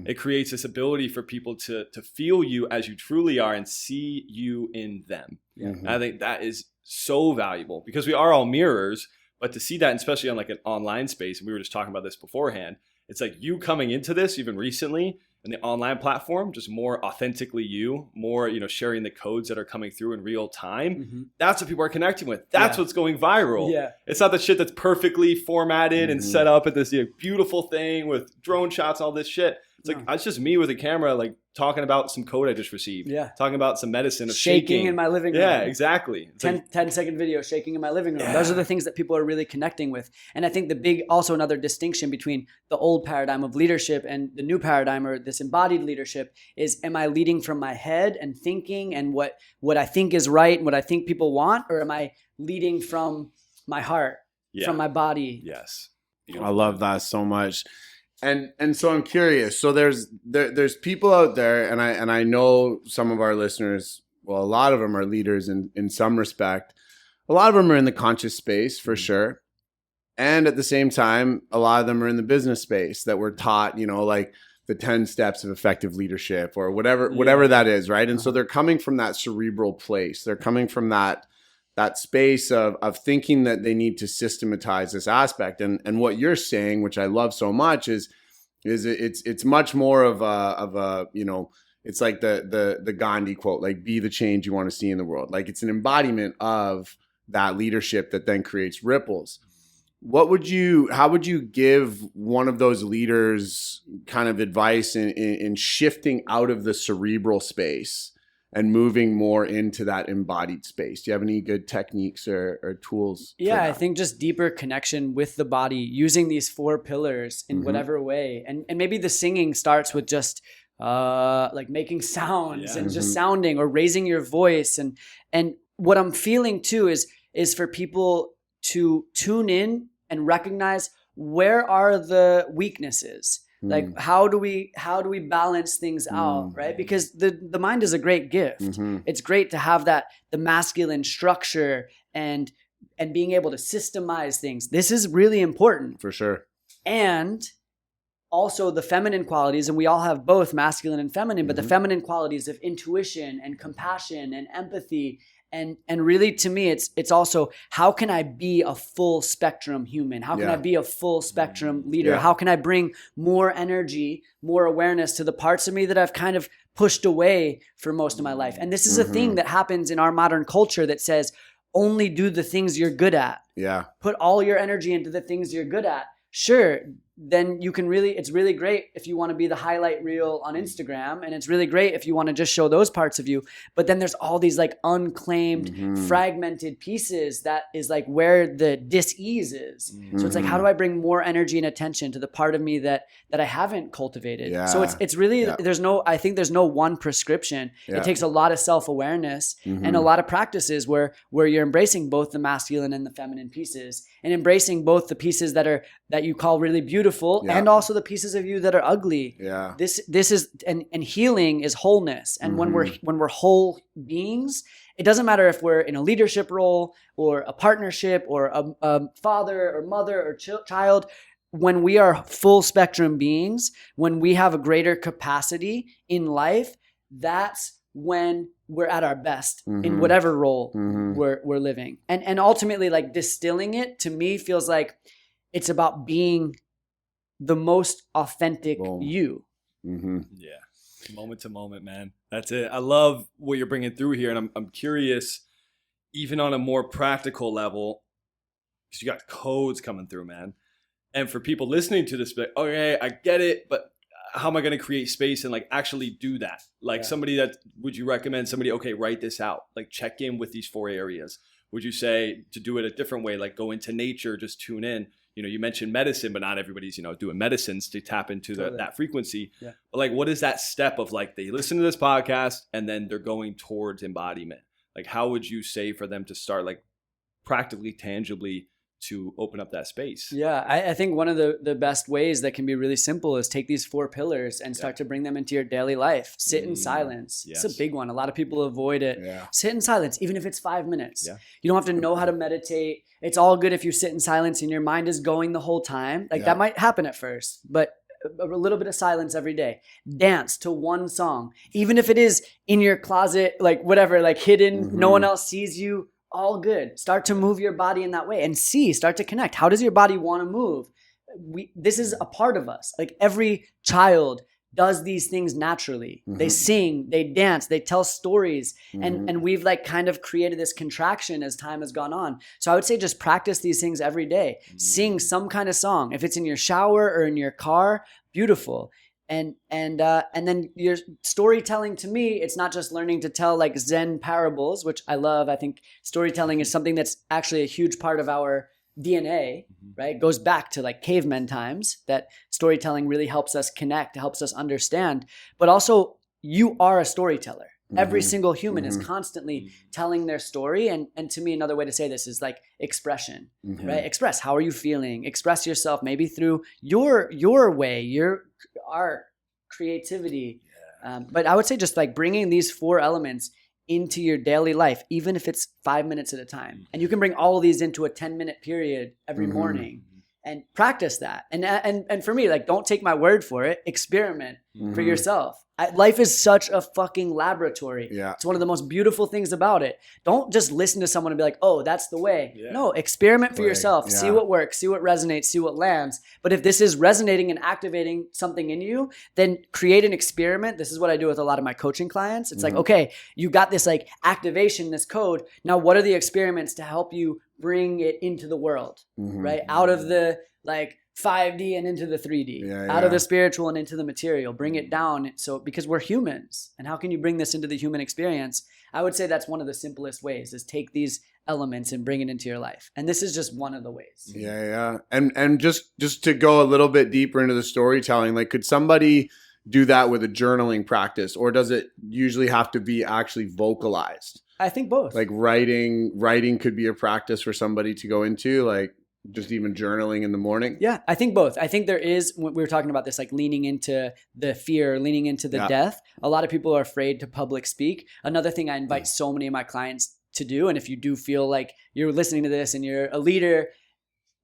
It creates this ability for people to feel you as you truly are and see you in them. And I think that is so valuable, because we are all mirrors, but to see that, especially on like an online space, and we were just talking about this beforehand, it's like you coming into this even recently, in the online platform, just more authentically you, more, sharing the codes that are coming through in real time. That's what people are connecting with. That's what's going viral. Yeah. It's not the shit that's perfectly formatted and set up at this beautiful thing with drone shots and all this shit. It's like, it's just me with a camera, like talking about some code I just received. Yeah. Talking about some medicine of shaking in my living room. Yeah, exactly. 10-second video shaking in my living room. Yeah. Those are the things that people are really connecting with. And I think also another distinction between the old paradigm of leadership and the new paradigm, or this embodied leadership, is, am I leading from my head and thinking and what I think is right and what I think people want? Or am I leading from my heart, from my body? Yes. I love that so much. And so I'm curious. So there's people out there, and I know some of our listeners, well, a lot of them are leaders in some respect. A lot of them are in the conscious space for sure. And at the same time, a lot of them are in the business space that we're taught, like the 10 steps of effective leadership or whatever that is, right? And so they're coming from that cerebral place. They're coming from that space of thinking that they need to systematize this aspect. And what you're saying, which I love so much, is it's much more of a it's like the Gandhi quote, like, be the change you want to see in the world. Like, it's an embodiment of that leadership that then creates ripples. How would you give one of those leaders kind of advice in shifting out of the cerebral space and moving more into that embodied space? Do you have any good techniques or tools? Yeah, I think just deeper connection with the body, using these 4 pillars in whatever way. And maybe the singing starts with just like making sounds and just sounding or raising your voice. And what I'm feeling too is for people to tune in and recognize, where are the weaknesses? Like, how do we balance things out, right? Because the mind is a great gift. It's great to have the masculine structure and being able to systemize things. This is really important. For sure. And also the feminine qualities, and we all have both masculine and feminine, but the feminine qualities of intuition and compassion and empathy. And really, to me, it's also, how can I be a full spectrum human? How can I be a full spectrum leader? How can I bring more energy, more awareness to the parts of me that I've kind of pushed away for most of my life? And this is a thing that happens in our modern culture that says, only do the things you're good at. Yeah. Put all your energy into the things you're good at. Sure, then you can it's really great if you want to be the highlight reel on Instagram, and it's really great if you want to just show those parts of you. But then there's all these like unclaimed, fragmented pieces that is like where the dis-ease is. So it's like, how do I bring more energy and attention to the part of me that I haven't cultivated? Yeah. So it's really, I think there's no one prescription. It takes a lot of self-awareness and a lot of practices where you're embracing both the masculine and the feminine pieces, and embracing both the pieces that you call really beautiful and also the pieces of you that are ugly. Yeah. This is and healing is wholeness. And when we're whole beings, it doesn't matter if we're in a leadership role or a partnership or a father or mother or child. When we are full spectrum beings, when we have a greater capacity in life, that's when we're at our best in whatever role we're living. And ultimately, like, distilling it to me feels like it's about being the most authentic you. Yeah. Moment to moment, man. That's it. I love what you're bringing through here. And I'm curious, even on a more practical level, because you got codes coming through, man. And for people listening to this, like, okay, I get it, but how am I going to create space and like actually do that? Like would you recommend somebody, okay, write this out, like check in with these 4 areas? Would you say to do it a different way, like go into nature, just tune in? You mentioned medicine, but not everybody's, doing medicines to tap into that frequency. Yeah. But like, what is that step of like, they listen to this podcast and then they're going towards embodiment? Like, how would you say for them to start, like, practically, tangibly, to open up that space? Yeah, I think one of the best ways that can be really simple is take these 4 pillars and start to bring them into your daily life. Sit in silence. Yes. It's a big one. A lot of people avoid it. Yeah. Sit in silence, even if it's 5 minutes. Yeah. You don't have to know how to meditate. It's all good if you sit in silence and your mind is going the whole time. Like that might happen at first, but a little bit of silence every day. Dance to one song, even if it is in your closet, like whatever, like hidden, no one else sees you. All good. Start to move your body in that way and start to connect. How does your body want to move? This is a part of us. Like every child does these things naturally. They sing, they dance, they tell stories, and we've like kind of created this contraction as time has gone on. So I would say just practice these things every day. Sing some kind of song. If it's in your shower or in your car, beautiful. And then your storytelling, to me, it's not just learning to tell like Zen parables, which I love. I think storytelling is something that's actually a huge part of our DNA, right? It goes back to like cavemen times, that storytelling really helps us connect, helps us understand. But also, you are a storyteller. Every single human is constantly telling their story. And to me, another way to say this is like expression, right? Express. How are you feeling? Express yourself maybe through your way, your art, creativity. But I would say just like bringing these 4 elements into your daily life, even if it's 5 minutes at a time. And you can bring all of these into a 10-minute period every morning and practice that. And for me, like, don't take my word for it. Experiment for yourself. Life is such a fucking laboratory. Yeah. It's one of the most beautiful things about it. Don't just listen to someone and be like, oh, that's the way. Yeah. No, experiment for yourself. Yeah. See what works, see what resonates, see what lands. But if this is resonating and activating something in you, then create an experiment. This is what I do with a lot of my coaching clients. It's like, okay, you got this like activation, this code. Now, what are the experiments to help you bring it into the world, right? Out of the like 5D and into the 3D, out of the spiritual and into the material, bring it down. So, because we're humans, and how can you bring this into the human experience? I would say that's one of the simplest ways, is take these elements and bring it into your life. And this is just one of the ways. Yeah. And just to go a little bit deeper into the storytelling, like, could somebody do that with a journaling practice, or does it usually have to be actually vocalized? I think both. Like writing could be a practice for somebody to go into, like, just even journaling in the morning? Yeah, I think both. I think there is, we were talking about this, like leaning into the fear, leaning into the death. A lot of people are afraid to public speak. Another thing I invite so many of my clients to do, and if you do feel like you're listening to this and you're a leader,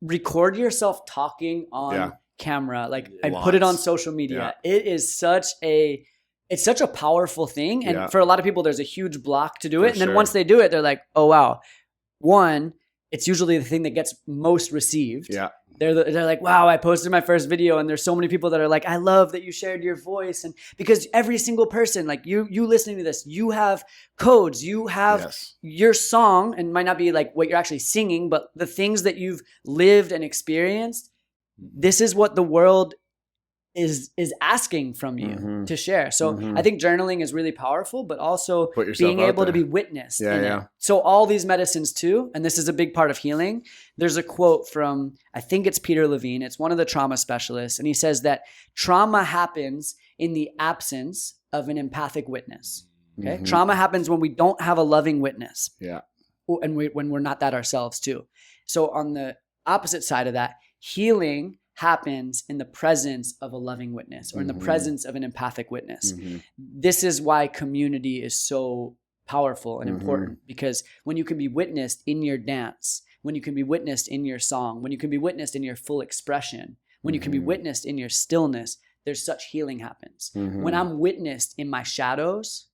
record yourself talking on camera, like, and put it on social media. It is such a powerful thing. And for a lot of people, there's a huge block to do it. And then once they do it, they're like, oh, wow. One, it's usually the thing that gets most received. Yeah. They're like, wow, I posted my first video, and there's so many people that are like, I love that you shared your voice. And because every single person, like you listening to this, you have codes, you have your song, and might not be like what you're actually singing, but the things that you've lived and experienced. This is what the world is asking from you to share. So I think journaling is really powerful, but also being able to be witnessed in it. So all these medicines too, and this is a big part of healing. There's a quote from, I think it's Peter Levine. It's one of the trauma specialists. And he says that trauma happens in the absence of an empathic witness. Okay. Trauma happens when we don't have a loving witness. Yeah. And when we're not that ourselves too. So on the opposite side of that, healing happens in the presence of a loving witness, or in the presence of an empathic witness. This is why community is so powerful and important, because when you can be witnessed in your dance, when you can be witnessed in your song, when you can be witnessed in your full expression, when you can be witnessed in your stillness, there's such healing happens. When I'm witnessed in my shadows,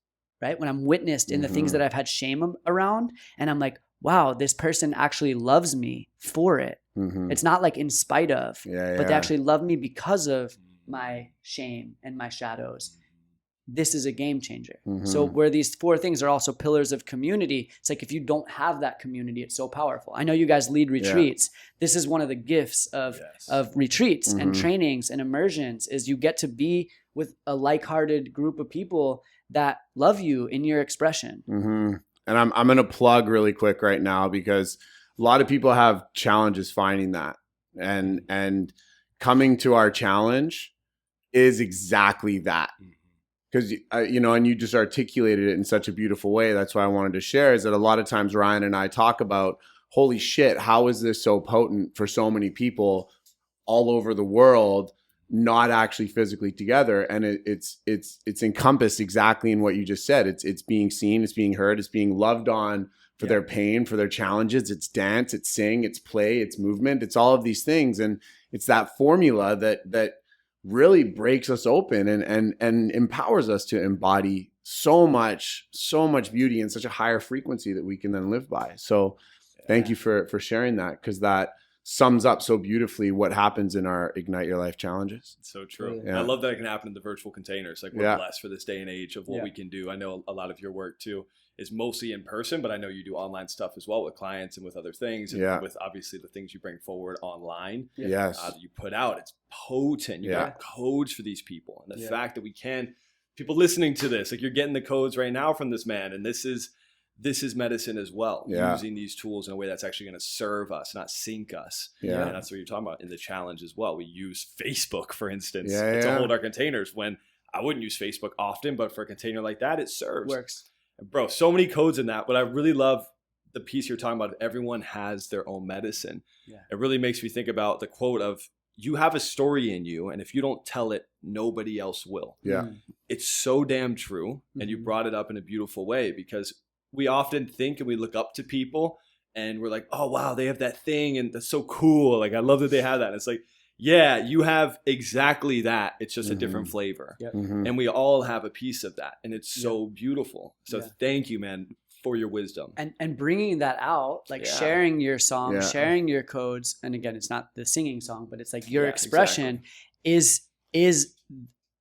right? When I'm witnessed in the things that I've had shame around, and I'm like, wow, this person actually loves me for it. It's not like in spite of, but they actually love me because of my shame and my shadows. This is a game changer. So where these 4 things are also pillars of community, it's like if you don't have that community, it's so powerful. I know you guys lead retreats. This is one of the gifts of retreats and trainings and immersions, is you get to be with a like-hearted group of people that love you in your expression. And I'm going to plug really quick right now, because a lot of people have challenges finding that. And coming to our challenge is exactly that. Because, and you just articulated it in such a beautiful way. That's why I wanted to share, is that a lot of times Ryan and I talk about, holy shit, how is this so potent for so many people all over the world, not actually physically together? And it's encompassed exactly in what you just said. It's being seen, it's being heard, it's being loved on for their pain, for their challenges. It's dance, it's sing, it's play, it's movement, it's all of these things. And it's that formula that really breaks us open and empowers us to embody so much beauty in such a higher frequency that we can then live by. So thank you for sharing that, because that sums up so beautifully what happens in our Ignite Your Life challenges. It's so true. Yeah. I love that it can happen in the virtual containers. Like we're blessed for this day and age of what we can do. I know a lot of your work too is mostly in person, but I know you do online stuff as well with clients and with other things, and with obviously the things you bring forward online. Yes. That you put out, it's potent. You got codes for these people, and the fact that people listening to this, like you're getting the codes right now from this man, and this is medicine as well. Using these tools in a way that's actually going to serve us, not sink us. Yeah. And that's what you're talking about in the challenge as well. We use Facebook, for instance, to hold our containers when I wouldn't use Facebook often, but for a container like that, it serves. Works. Bro, so many codes in that. But I really love the piece you're talking about. Everyone has their own medicine. Yeah. It really makes me think about the quote of, you have a story in you, and if you don't tell it, nobody else will. Yeah. It's so damn true. And you brought it up in a beautiful way, because we often think and we look up to people and we're like, oh, wow, they have that thing. And that's so cool. Like, I love that they have that. And it's like, yeah, you have exactly that. It's just a different flavor. Yep. And we all have a piece of that. And it's so beautiful. So thank you, man, for your wisdom. And bringing that out, like sharing your song, sharing your codes. And again, it's not the singing song, but it's like your expression is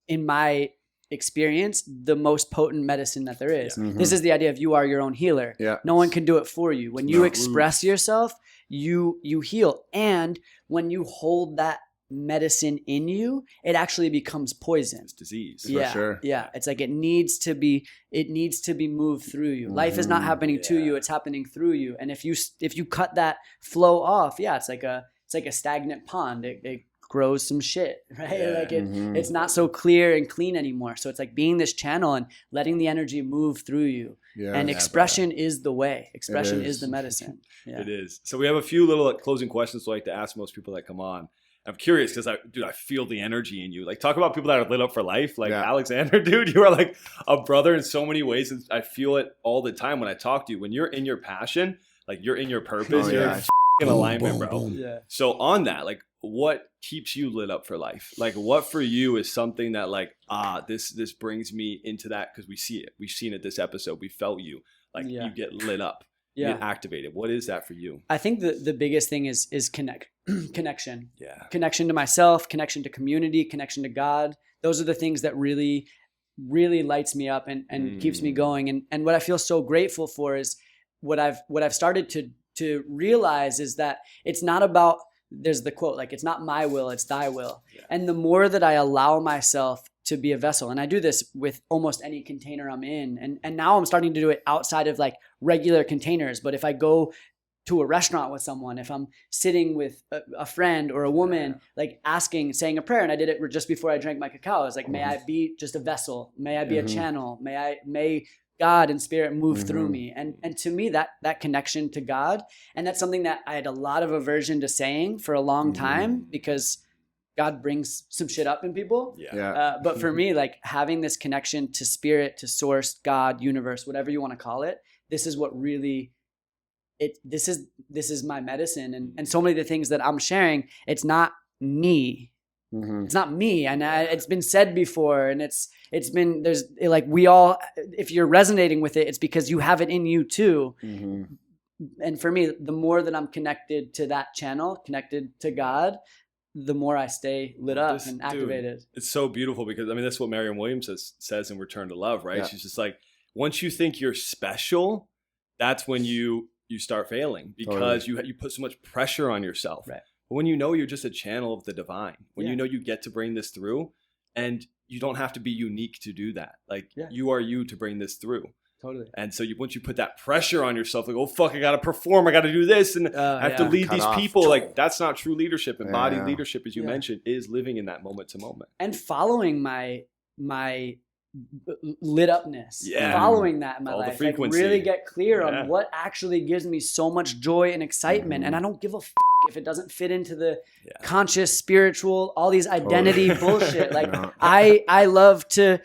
in my experience the most potent medicine that there is. This is the idea of you are your own healer. No one can do it for you. When you express yourself, you heal. And when you hold that medicine in you, it actually becomes poison. It's disease. For sure. Yeah. It's like it needs to be moved through you. Life is not happening to you, it's happening through you. And if you cut that flow off, it's like a stagnant pond. It grows some shit, right? Like it's not so clear and clean anymore. So it's like being this channel and letting the energy move through you. And expression is the way. Expression is the medicine. It is. So we have a few little closing questions I like to ask most people that come on. I'm curious because I feel the energy in you. Like, talk about people that are lit up for life. Like Alexander, dude, you are like a brother in so many ways. And I feel it all the time when I talk to you. When you're in your passion, like you're in your purpose, you're in alignment, bro. Yeah. So on that, like, what keeps you lit up for life? Like, what for you is something that like, this brings me into that, because we see it. We've seen it this episode. We felt you. Like, you get lit up. You get activated. What is that for you? I think the biggest thing is connection. Yeah. Connection to myself, connection to community, connection to God. Those are the things that really, really lights me up and keeps me going. And what I feel so grateful for is what I've started to realize is that it's not about, there's the quote, like, it's not my will, it's thy will. Yeah. And the more that I allow myself to be a vessel, and I do this with almost any container I'm in, and now I'm starting to do it outside of like regular containers. But if I go to a restaurant with someone, if I'm sitting with a friend or a woman, like saying a prayer, and I did it just before I drank my cacao. I was like, may I be just a vessel? May I be a channel? May God and spirit move through me. And to me, that connection to God, and that's something that I had a lot of aversion to saying for a long time, because God brings some shit up in people. But for me, like, having this connection to spirit, to source, God, universe, whatever you want to call it, this is what really this is my medicine. And so many of the things that I'm sharing, it's not me. It's not me. And it's been said before, and it's been, there's like, we all, if you're resonating with it, it's because you have it in you too. And for me, the more that I'm connected to that channel, connected to God, the more I stay lit up and activated. Dude, it's so beautiful, because I mean, that's what Marianne Williams says in Return to Love, right? She's just like, once you think you're special, that's when you start failing, because you put so much pressure on yourself. Right. But when you know you're just a channel of the divine, when you know you get to bring this through, and you don't have to be unique to do that. Like, you are you to bring this through. Totally. And so once you put that pressure on yourself, like, oh, fuck, I got to perform, I got to do this, and I have to lead these people. Like, that's not true leadership. Embodied leadership, as you mentioned, is living in that moment to moment. And following my lit upness, following that in my life, like, really get clear on what actually gives me so much joy and excitement. And I don't give a if it doesn't fit into the conscious, spiritual, all these identity bullshit. Like, I love to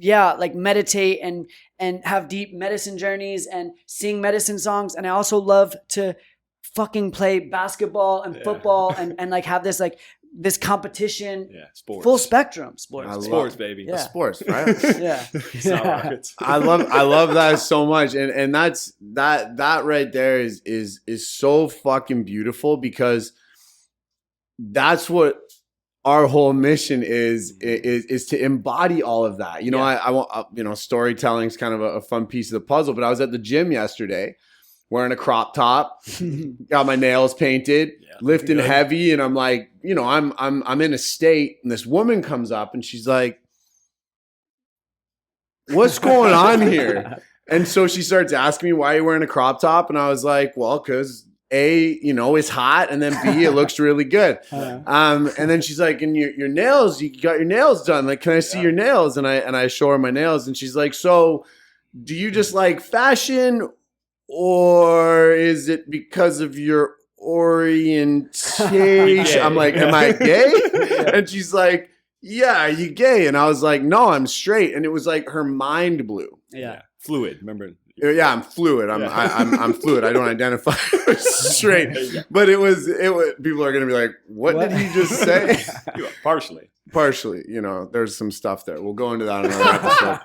like meditate and have deep medicine journeys and sing medicine songs. And I also love to fucking play basketball and football and like have this like this competition, sports. full spectrum sports. Sports, baby. Yeah. Sports, right? Yeah. I love that so much. And that right there is so fucking beautiful, because that's what our whole mission is to embody all of that. You know, I want, storytelling is kind of a fun piece of the puzzle, but I was at the gym yesterday wearing a crop top, got my nails painted, lifting heavy. And I'm like, I'm in a state, and this woman comes up and she's like, what's going on here? And so she starts asking me, why are you wearing a crop top? And I was like, well, because A, it's hot, and then B, it looks really good. And then she's like, and your nails, you got your nails done. Like, can I see your nails? And I show her my nails, and she's like, so do you just like fashion, or is it because of your orientation? I'm like, am I gay? And she's like, yeah, are you gay? And I was like, no, I'm straight. And it was like her mind blew. Yeah. Fluid, remember? Yeah, I'm fluid. I'm fluid. I don't identify as straight. But it was people are gonna be like, what did he just say? Partially, there's some stuff there. We'll go into that in another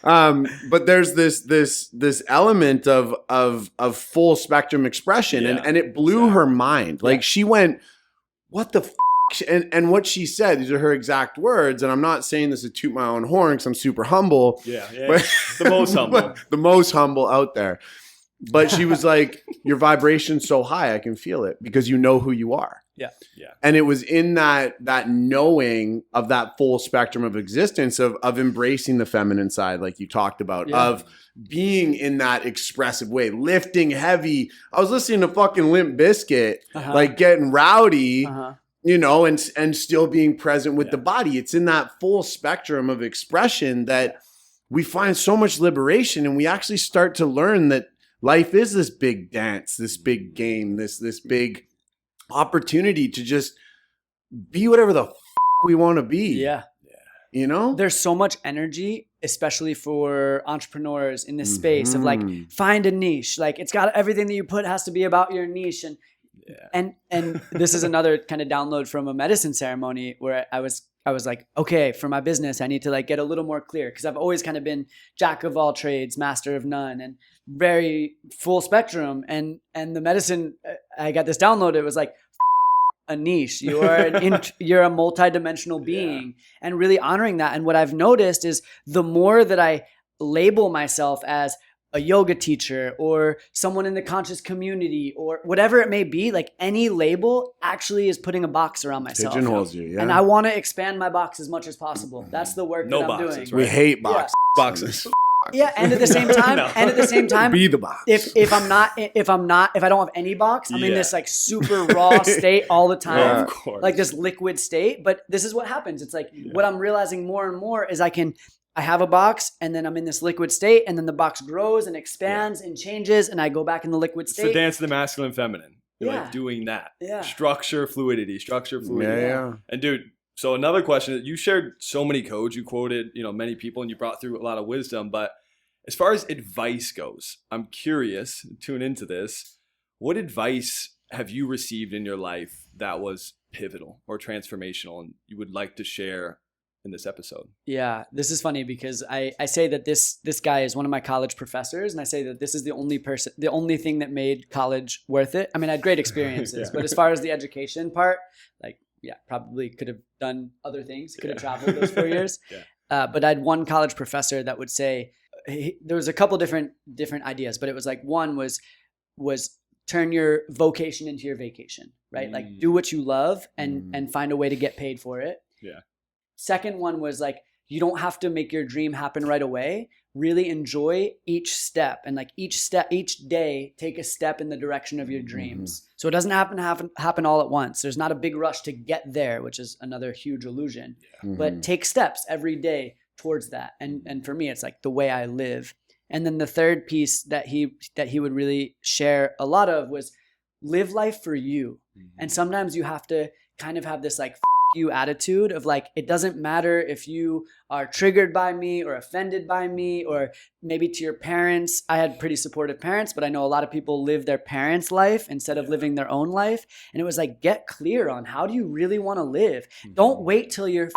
episode. But there's this element of full spectrum expression, and it blew her mind. Like, she went, what the f-? And what she said, these are her exact words, and I'm not saying this to toot my own horn because I'm super humble. But the most humble. The most humble out there. But she was like, your vibration's so high, I can feel it, because you know who you are. Yeah. And it was in that knowing of that full spectrum of existence, of embracing the feminine side, like you talked about, of being in that expressive way, lifting heavy. I was listening to fucking Limp Bizkit, like getting rowdy, and still being present with the body. It's in that full spectrum of expression that we find so much liberation, and we actually start to learn that life is this big dance, this big game, this big opportunity to just be whatever the we want to be. Yeah. There's so much energy, especially for entrepreneurs in this space of like, find a niche. Like, it's got everything that you put has to be about your niche. And this is another kind of download from a medicine ceremony where I was like, okay, for my business, I need to like get a little more clear, because I've always kind of been jack of all trades, master of none, and very full spectrum. And the medicine, I got this download. It was like, a niche. You're a multidimensional being, and really honoring that. And what I've noticed is the more that I label myself as a yoga teacher or someone in the conscious community or whatever it may be, like any label actually is putting a box around myself. Pigeonholes you, And I want to expand my box as much as possible. That's the work that I'm boxes, doing. right? We hate boxes. Boxes. Yeah, and at the same time, be the box. If I don't have any box, I'm in this like super raw state all the time, of course. like this liquid state. But this is what happens. It's like what I'm realizing more and more is I have a box, and then I'm in this liquid state, and then the box grows and expands and changes, and I go back in the liquid state. It's the dance of the masculine and feminine. You're Yeah. like doing that. Yeah. Structure, fluidity. Yeah. And dude, so another question, you shared so many codes, you quoted, many people, and you brought through a lot of wisdom. But as far as advice goes, I'm curious, tune into this. What advice have you received in your life that was pivotal or transformational and you would like to share in this episode? Yeah, this is funny because I say that this guy is one of my college professors, and I say that this is the only thing that made college worth it. I mean, I had great experiences, but as far as the education part, probably could have done other things, could have traveled those 4 years. But I had one college professor that would say, there was a couple different ideas, but it was like, one was turn your vocation into your vacation, right? Like, do what you love and find a way to get paid for it. Yeah. Second one was like, you don't have to make your dream happen right away. Really enjoy each step, and like each day, take a step in the direction of your dreams. So it doesn't happen all at once. There's not a big rush to get there, which is another huge illusion. But take steps every day towards that. And for me, it's like the way I live. And then the third piece that he would really share a lot of was live life for you. And sometimes you have to kind of have this like you attitude of like, it doesn't matter if you are triggered by me or offended by me, or maybe to your parents. I had pretty supportive parents, but I know a lot of people live their parents' life instead of living their own life. And it was like, get clear on how do you really want to live? Don't wait till you're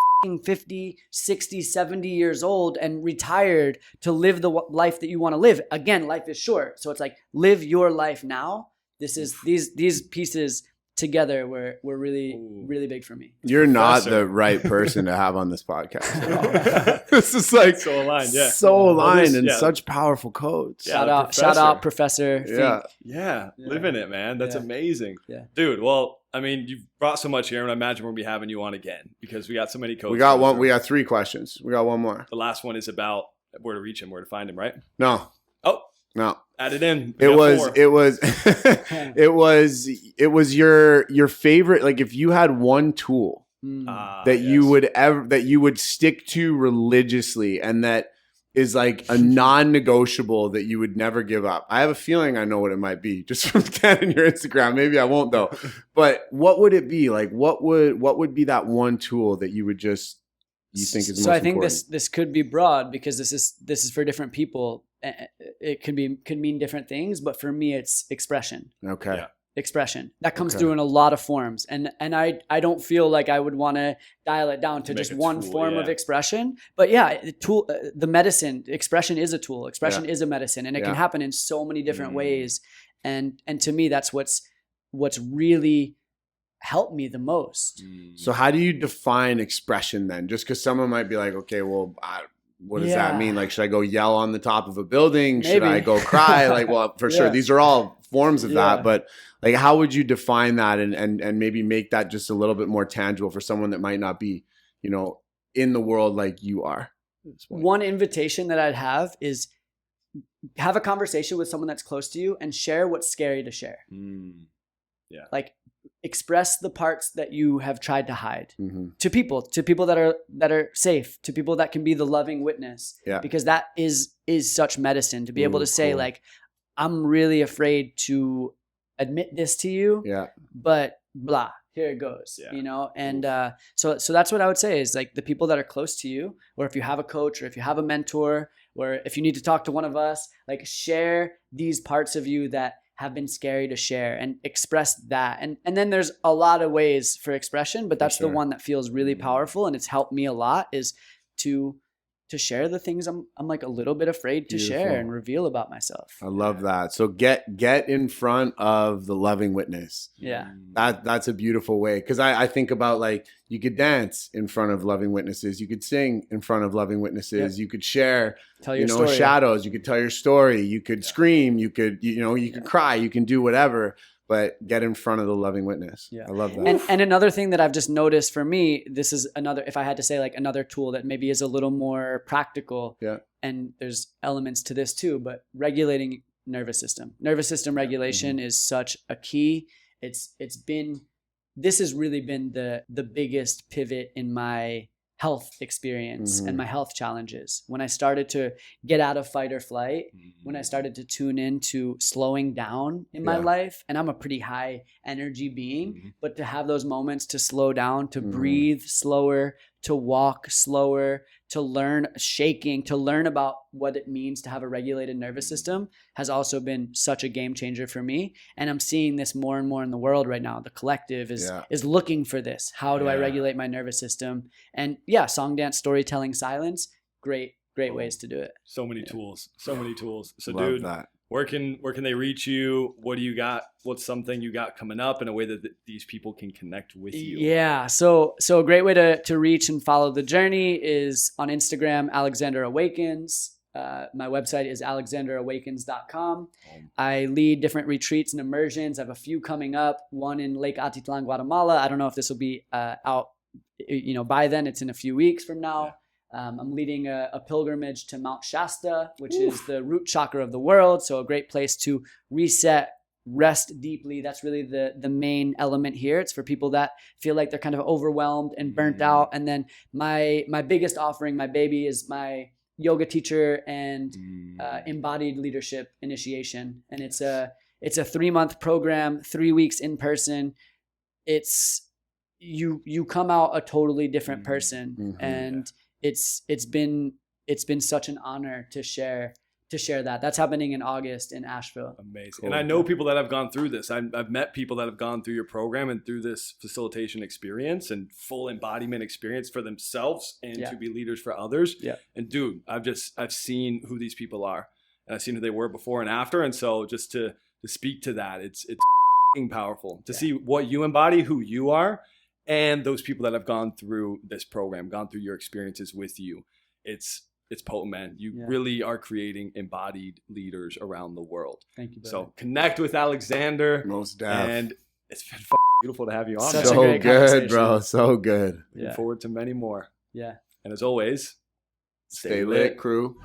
50, 60, 70 years old and retired to live the life that you want to live. Again, life is short. So it's like, live your life now. This is these pieces together were really, really big for me. You're not the right person to have on this podcast at all. This is like So aligned, yeah. So aligned and yeah. such powerful codes. Yeah. Shout out, Professor Fink. Yeah, living it, man. That's amazing. Yeah. Dude, well, I mean, you've brought so much here, and I imagine we'll be having you on again because we got so many coaches. We got one. We got 3 questions. We got one more. The last one is about where to reach him, where to find him, right? No. Oh, no. Add it in. It was your favorite. Like, if you had one tool that you would stick to religiously, and that is like a non-negotiable that you would never give up. I have a feeling I know what it might be just from scanning your Instagram. Maybe I won't though. But what would it be? Like, what would be that one tool that you would just you think is most important? So I think this could be broad because this is for different people. It could mean different things, but for me, it's expression. Okay. Yeah. Expression that comes through in a lot of forms, and I don't feel like I would want to dial it down to just one form of expression. But yeah, the medicine expression is a tool. Expression is a medicine, and it can happen in so many different ways. And to me, that's what's really helped me the most. So how do you define expression then? Just because someone might be like, okay, well, what does that mean? Like, should I go yell on the top of a building? Maybe. Should I go cry? Like, well, for sure, these are all forms of that. But like, how would you define that and maybe make that just a little bit more tangible for someone that might not be, in the world like you are? One invitation that I'd have is have a conversation with someone that's close to you and share what's scary to share. Yeah. Like, express the parts that you have tried to hide to people that are safe, to people that can be the loving witness. Yeah. Because that is such medicine to be able to say, like, I'm really afraid to admit this to you. Yeah. But blah, here it goes. Yeah. And so that's what I would say is, like, the people that are close to you, or if you have a coach, or if you have a mentor, or if you need to talk to one of us, like, share these parts of you that have been scary to share and express that. And then there's a lot of ways for expression, but that's the one that feels really powerful. And it's helped me a lot is to share the things I'm like a little bit afraid to share and reveal about myself. I love that. So get in front of the loving witness. Yeah. That's a beautiful way. Cause I think about, like, you could dance in front of loving witnesses. You could sing in front of loving witnesses. You could share, tell your story. Shadows. You could tell your story. You could scream. You could, you could cry. You can do whatever, but get in front of the loving witness. Yeah. I love that. And another thing that I've just noticed for me, this is another, if I had to say, like, another tool that maybe is a little more practical. Yeah. And there's elements to this too, but regulating nervous system regulation is such a key. This has really been the biggest pivot in my health experience and my health challenges. When I started to get out of fight or flight, when I started to tune into slowing down in my life, and I'm a pretty high energy being, but to have those moments to slow down, to breathe slower, to walk slower, to learn shaking, to learn about what it means to have a regulated nervous system has also been such a game changer for me. And I'm seeing this more and more in the world right now. The collective is looking for this. How do I regulate my nervous system? And song, dance, storytelling, silence, great ways to do it. So many tools. So, love dude, that. Where can they reach you? What do you got? What's something you got coming up in a way that these people can connect with you? Yeah. So a great way to reach and follow the journey is on Instagram, Alexander Awakens. My website is alexanderawakens.com. I lead different retreats and immersions. I have a few coming up, one in Lake Atitlan, Guatemala. I don't know if this will be out, by then. It's in a few weeks from now. Yeah. I'm leading a pilgrimage to Mount Shasta, which is the root chakra of the world. So a great place to reset, rest deeply. That's really the main element here. It's for people that feel like they're kind of overwhelmed and burnt out. And then my biggest offering, my baby, is my yoga teacher and embodied leadership initiation. And it's a 3-month program, 3 weeks in person. It's you come out a totally different person, and it's been such an honor to share that. That's happening in August in Asheville. Amazing. Cool. And I know people that have gone through this. I've met people that have gone through your program and through this facilitation experience and full embodiment experience for themselves and to be leaders for others. Yeah. And dude, I've seen who these people are, and I've seen who they were before and after. And so just to speak to that, it's powerful to see what you embody, who you are, and those people that have gone through this program, gone through your experiences with you. It's potent, man. You really are creating embodied leaders around the world. Thank you, brother. So connect with Alexander. Most def. And it's been beautiful to have you on. Such man. a So great good, conversation. bro. So good. Looking forward to many more. Yeah. And as always, Stay lit, crew.